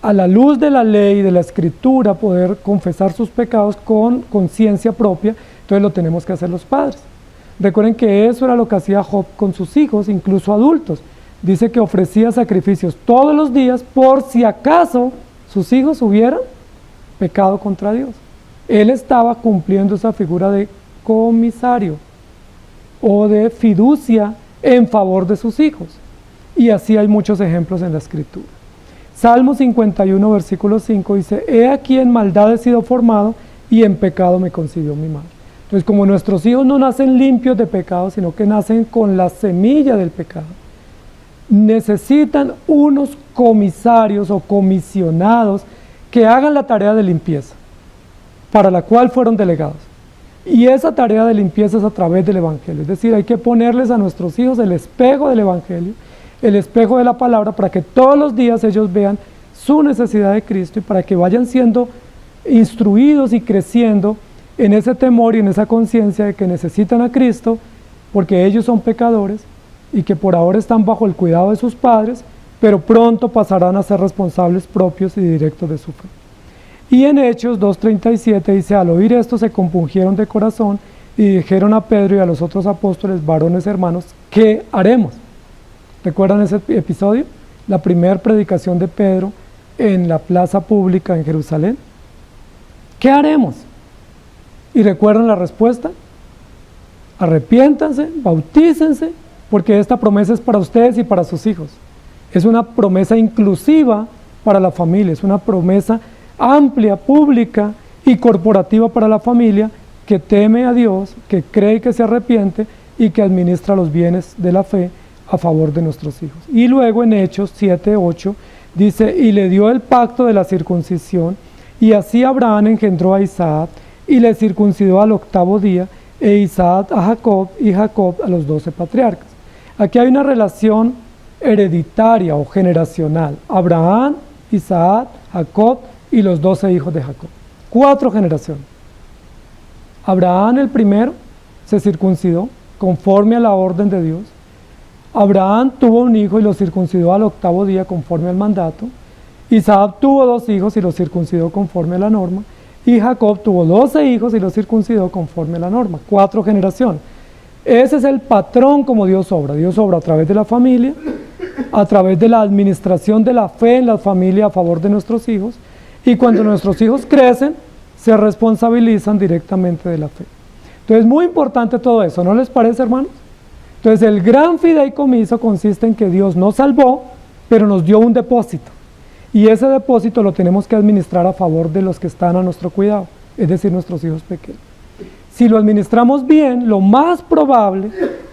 a la luz de la ley y de la Escritura, poder confesar sus pecados con conciencia propia, entonces lo tenemos que hacer los padres. Recuerden que eso era lo que hacía Job con sus hijos, incluso adultos. Dice que ofrecía sacrificios todos los días por si acaso sus hijos hubieran pecado contra Dios. Él estaba cumpliendo esa figura de comisario o de fiducia en favor de sus hijos. Y así hay muchos ejemplos en la Escritura. Salmo 51, versículo 5 dice: he aquí en maldad he sido formado y en pecado me concibió mi madre. Entonces, como nuestros hijos no nacen limpios de pecado, sino que nacen con la semilla del pecado, necesitan unos comisarios o comisionados que hagan la tarea de limpieza, para la cual fueron delegados. Y esa tarea de limpieza es a través del Evangelio. Es decir, hay que ponerles a nuestros hijos el espejo del Evangelio, el espejo de la palabra, para que todos los días ellos vean su necesidad de Cristo y para que vayan siendo instruidos y creciendo en ese temor y en esa conciencia de que necesitan a Cristo, porque ellos son pecadores y que por ahora están bajo el cuidado de sus padres, pero pronto pasarán a ser responsables propios y directos de su fe. Y en Hechos 2:37 dice: al oír esto se compungieron de corazón y dijeron a Pedro y a los otros apóstoles: varones hermanos, ¿qué haremos? ¿Recuerdan ese episodio? La primera predicación de Pedro en la plaza pública en Jerusalén. ¿Qué haremos? ¿Y recuerdan la respuesta? Arrepiéntanse, bautícense, porque esta promesa es para ustedes y para sus hijos. Es una promesa inclusiva para la familia, es una promesa amplia, pública y corporativa para la familia que teme a Dios, que cree y que se arrepiente y que administra los bienes de la fe a favor de nuestros hijos. Y luego en Hechos 7:8 dice: y le dio el pacto de la circuncisión, y así Abraham engendró a Isaac, y le circuncidó al 8º día, e Isaac a Jacob, y Jacob a los 12 patriarcas. Aquí hay una relación hereditaria o generacional: Abraham, Isaac, Jacob y los 12 hijos de Jacob. 4 generaciones. Abraham el primero se circuncidó conforme a la orden de Dios. Abraham tuvo un hijo y lo circuncidó al 8º día conforme al mandato. Isaac tuvo 2 hijos y los circuncidó conforme a la norma. Y Jacob tuvo 12 hijos y los circuncidó conforme a la norma. 4 generaciones. Ese es el patrón como Dios obra. Dios obra a través de la familia, a través de la administración de la fe en la familia a favor de nuestros hijos, y cuando nuestros hijos crecen, se responsabilizan directamente de la fe. Entonces, muy importante todo eso, ¿no les parece, hermanos? Entonces, el gran fideicomiso consiste en que Dios nos salvó, pero nos dio un depósito, y ese depósito lo tenemos que administrar a favor de los que están a nuestro cuidado, es decir, nuestros hijos pequeños. Si lo administramos bien, lo más probable,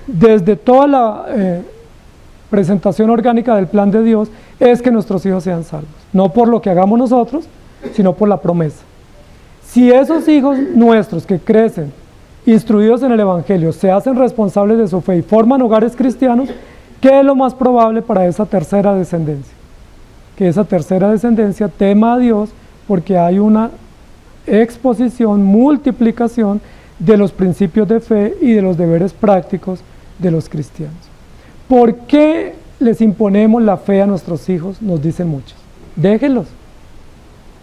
desde toda la presentación orgánica del plan de Dios, es que nuestros hijos sean salvos. No por lo que hagamos nosotros, sino por la promesa. Si esos hijos nuestros que crecen, instruidos en el Evangelio, se hacen responsables de su fe y forman hogares cristianos, ¿qué es lo más probable para esa tercera descendencia? Que esa tercera descendencia tema a Dios, porque hay una exposición, multiplicación de los principios de fe y de los deberes prácticos de los cristianos. ¿Por qué les imponemos la fe a nuestros hijos? Nos dicen muchos. Déjenlos.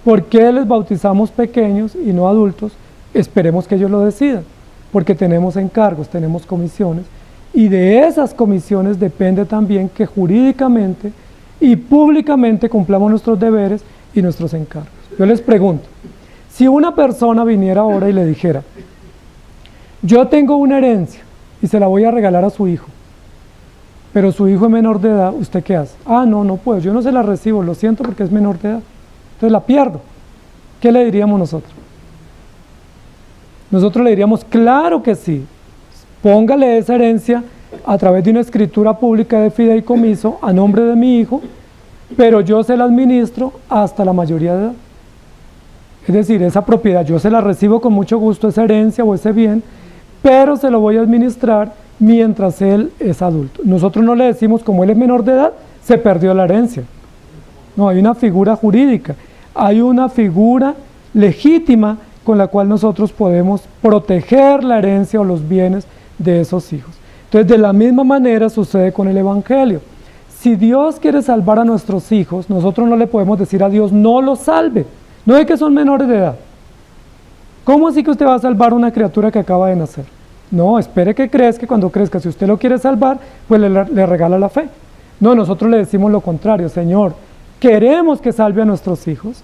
¿Por qué les bautizamos pequeños y no adultos? Esperemos que ellos lo decidan, porque tenemos encargos, tenemos comisiones, y de esas comisiones depende también que jurídicamente y públicamente cumplamos nuestros deberes y nuestros encargos. Yo les pregunto, si una persona viniera ahora y le dijera: yo tengo una herencia y se la voy a regalar a su hijo, pero su hijo es menor de edad, ¿usted qué hace? Ah, no puedo, yo no se la recibo, lo siento, porque es menor de edad, entonces la pierdo. ¿Qué le diríamos nosotros? Nosotros le diríamos: claro que sí, póngale esa herencia a través de una escritura pública de fideicomiso a nombre de mi hijo, pero yo se la administro hasta la mayoría de edad. Es decir, esa propiedad yo se la recibo con mucho gusto, esa herencia o ese bien, pero se lo voy a administrar mientras él es adulto. Nosotros no le decimos: como él es menor de edad, se perdió la herencia. No, hay una figura jurídica, hay una figura legítima con la cual nosotros podemos proteger la herencia o los bienes de esos hijos. Entonces, de la misma manera sucede con el Evangelio. Si Dios quiere salvar a nuestros hijos, nosotros no le podemos decir a Dios: no los salve, no es que son menores de edad. ¿Cómo así que usted va a salvar a una criatura que acaba de nacer? No, espere que crezca, cuando crezca, si usted lo quiere salvar, pues le regala la fe. No, nosotros le decimos lo contrario: Señor, queremos que salve a nuestros hijos,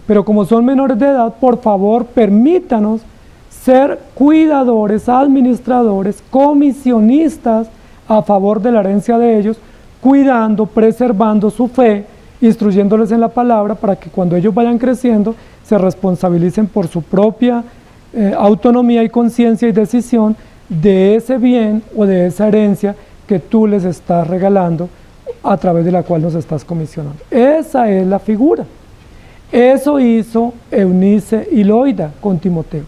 pero como son menores de edad, por favor, permítanos ser cuidadores, administradores, comisionistas a favor de la herencia de ellos, cuidando, preservando su fe, instruyéndoles en la palabra para que cuando ellos vayan creciendo se responsabilicen por su propia autonomía y conciencia y decisión de ese bien o de esa herencia que tú les estás regalando a través de la cual nos estás comisionando. Esa es la figura. Eso hizo Eunice y Loida con Timoteo.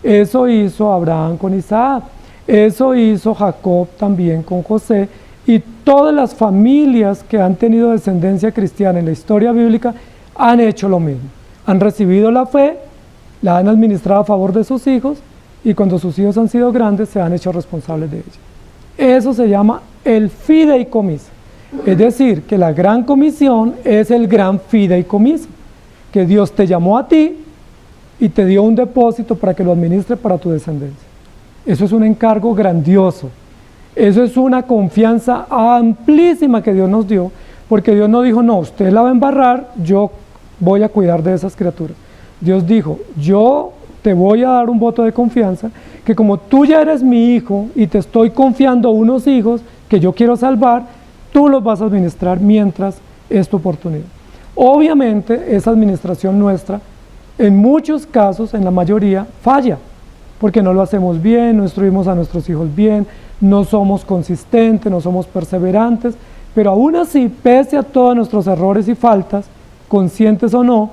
Eso hizo Abraham con Isaac. Eso hizo Jacob también con José. Y todas las familias que han tenido descendencia cristiana en la historia bíblica han hecho lo mismo. Han recibido la fe, la han administrado a favor de sus hijos y cuando sus hijos han sido grandes se han hecho responsables de ella. Eso se llama el fideicomiso. Es decir, que la gran comisión es el gran fideicomiso, que Dios te llamó a ti y te dio un depósito para que lo administre para tu descendencia. Eso es un encargo grandioso. Eso es una confianza amplísima que Dios nos dio, porque Dios no dijo, no, usted la va a embarrar, yo voy a cuidar de esas criaturas. Dios dijo, yo te voy a dar un voto de confianza, que como tú ya eres mi hijo y te estoy confiando unos hijos que yo quiero salvar, tú los vas a administrar mientras es tu oportunidad. Obviamente esa administración nuestra, en muchos casos, en la mayoría, falla, porque no lo hacemos bien, no instruimos a nuestros hijos bien, no somos consistentes, no somos perseverantes, pero aún así, pese a todos nuestros errores y faltas, conscientes o no,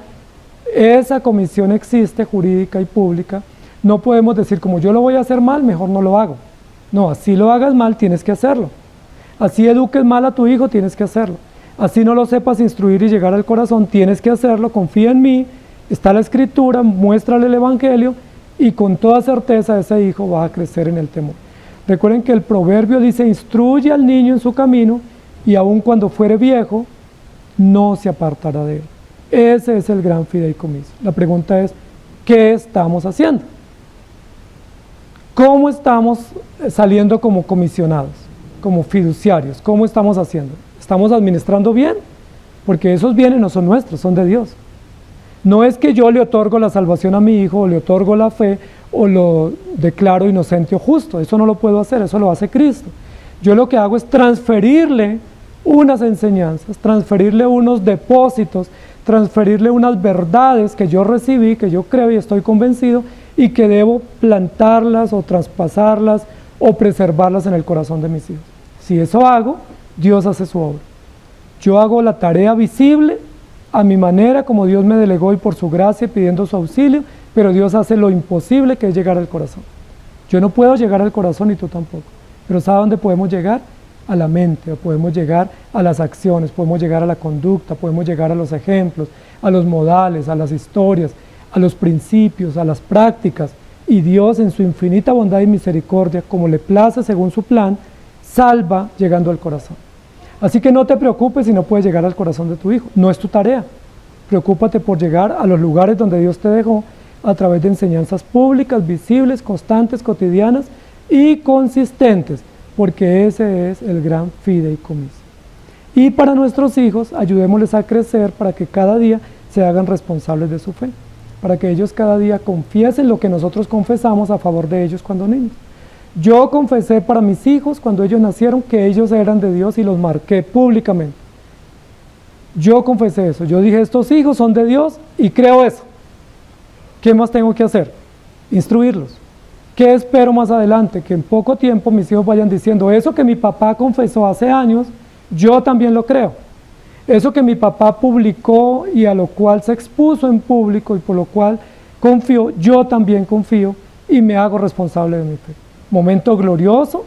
esa comisión existe, jurídica y pública. No podemos decir, como yo lo voy a hacer mal, mejor no lo hago. No, así lo hagas mal, tienes que hacerlo. Así eduques mal a tu hijo, tienes que hacerlo. Así no lo sepas instruir y llegar al corazón, tienes que hacerlo, confía en mí, está la escritura, muéstrale el evangelio y con toda certeza ese hijo va a crecer en el temor. Recuerden que el proverbio dice, instruye al niño en su camino y aun cuando fuere viejo, no se apartará de él. Ese es el gran fideicomiso. La pregunta es, ¿qué estamos haciendo? ¿Cómo estamos saliendo como comisionados, como fiduciarios? ¿Cómo estamos haciendo? ¿Estamos administrando bien? Porque esos bienes no son nuestros, son de Dios. No es que yo le otorgo la salvación a mi hijo, o le otorgo la fe, o lo declaro inocente o justo. Eso no lo puedo hacer, eso lo hace Cristo. Yo lo que hago es transferirle unas enseñanzas, transferirle unos depósitos, transferirle unas verdades que yo recibí, que yo creo y estoy convencido, y que debo plantarlas o traspasarlas o preservarlas en el corazón de mis hijos. Si eso hago, Dios hace su obra. Yo hago la tarea visible a mi manera, como Dios me delegó y por su gracia pidiendo su auxilio, pero Dios hace lo imposible, que es llegar al corazón. Yo no puedo llegar al corazón y tú tampoco, pero ¿sabe dónde podemos llegar? A la mente, o podemos llegar a las acciones, podemos llegar a la conducta, podemos llegar a los ejemplos, a los modales, a las historias, a los principios, a las prácticas, y Dios en su infinita bondad y misericordia, como le place según su plan, salva llegando al corazón. Así que no te preocupes si no puedes llegar al corazón de tu hijo, no es tu tarea. Preocúpate por llegar a los lugares donde Dios te dejó a través de enseñanzas públicas, visibles, constantes, cotidianas y consistentes, porque ese es el gran fideicomiso. Y para nuestros hijos, ayudémosles a crecer para que cada día se hagan responsables de su fe, para que ellos cada día confiesen lo que nosotros confesamos a favor de ellos cuando niños. Yo confesé para mis hijos cuando ellos nacieron que ellos eran de Dios y los marqué públicamente. Yo confesé eso, yo dije estos hijos son de Dios y creo eso. ¿Qué más tengo que hacer? Instruirlos. ¿Qué espero más adelante? Que en poco tiempo mis hijos vayan diciendo eso que mi papá confesó hace años, yo también lo creo. Eso que mi papá publicó y a lo cual se expuso en público y por lo cual confió, yo también confío y me hago responsable de mi fe. Momento glorioso,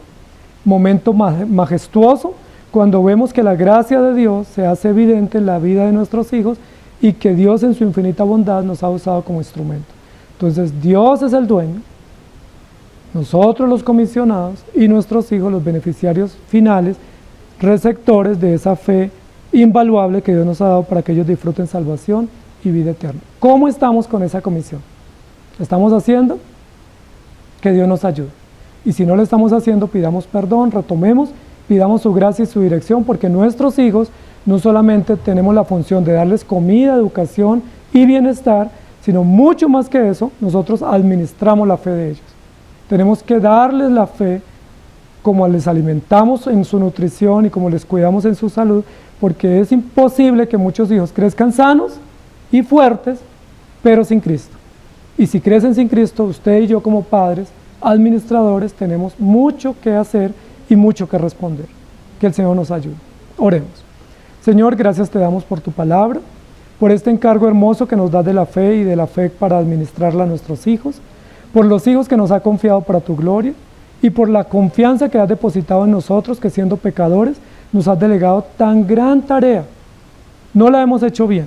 momento majestuoso, cuando vemos que la gracia de Dios se hace evidente en la vida de nuestros hijos y que Dios en su infinita bondad nos ha usado como instrumento. Entonces Dios es el dueño, nosotros los comisionados y nuestros hijos los beneficiarios finales, receptores de esa fe invaluable que Dios nos ha dado para que ellos disfruten salvación y vida eterna. ¿Cómo estamos con esa comisión? ¿La estamos haciendo? Que Dios nos ayude. Y si no lo estamos haciendo, pidamos perdón, retomemos, pidamos su gracia y su dirección, porque nuestros hijos no solamente tenemos la función de darles comida, educación y bienestar, sino mucho más que eso, nosotros administramos la fe de ellos. Tenemos que darles la fe como les alimentamos en su nutrición y como les cuidamos en su salud, porque es imposible que muchos hijos crezcan sanos y fuertes, pero sin Cristo. Y si crecen sin Cristo, usted y yo como padres, administradores, tenemos mucho que hacer y mucho que responder. Que el Señor nos ayude. Oremos. Señor, gracias te damos por tu palabra, por este encargo hermoso que nos das de la fe y de la fe para administrarla a nuestros hijos, por los hijos que nos ha confiado para tu gloria y por la confianza que has depositado en nosotros, que siendo pecadores nos has delegado tan gran tarea. No la hemos hecho bien.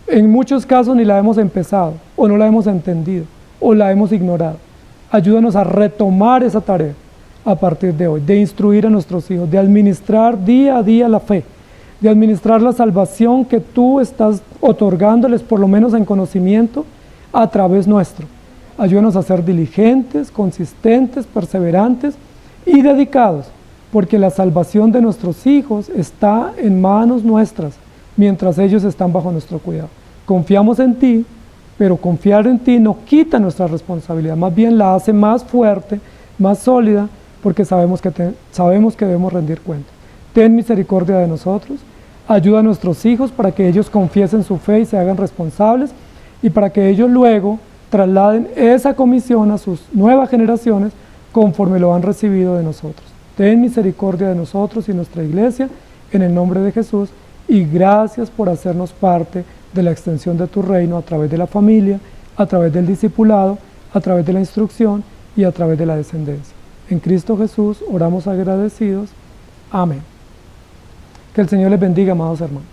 En muchos casos ni la hemos empezado, o no la hemos entendido, o la hemos ignorado. Ayúdanos a retomar esa tarea a partir de hoy, de instruir a nuestros hijos, de administrar día a día la fe, de administrar la salvación que tú estás otorgándoles, por lo menos en conocimiento, a través nuestro. Ayúdanos a ser diligentes, consistentes, perseverantes y dedicados, porque la salvación de nuestros hijos está en manos nuestras, mientras ellos están bajo nuestro cuidado. Confiamos en ti, pero confiar en ti no quita nuestra responsabilidad, más bien la hace más fuerte, más sólida, porque sabemos que debemos rendir cuenta. Ten misericordia de nosotros, ayuda a nuestros hijos para que ellos confiesen su fe y se hagan responsables, y para que ellos luego trasladen esa comisión a sus nuevas generaciones conforme lo han recibido de nosotros. Ten misericordia de nosotros y nuestra iglesia, en el nombre de Jesús, y gracias por hacernos parte de la extensión de tu reino a través de la familia, a través del discipulado, a través de la instrucción y a través de la descendencia. En Cristo Jesús oramos agradecidos. Amén. Que el Señor les bendiga, amados hermanos.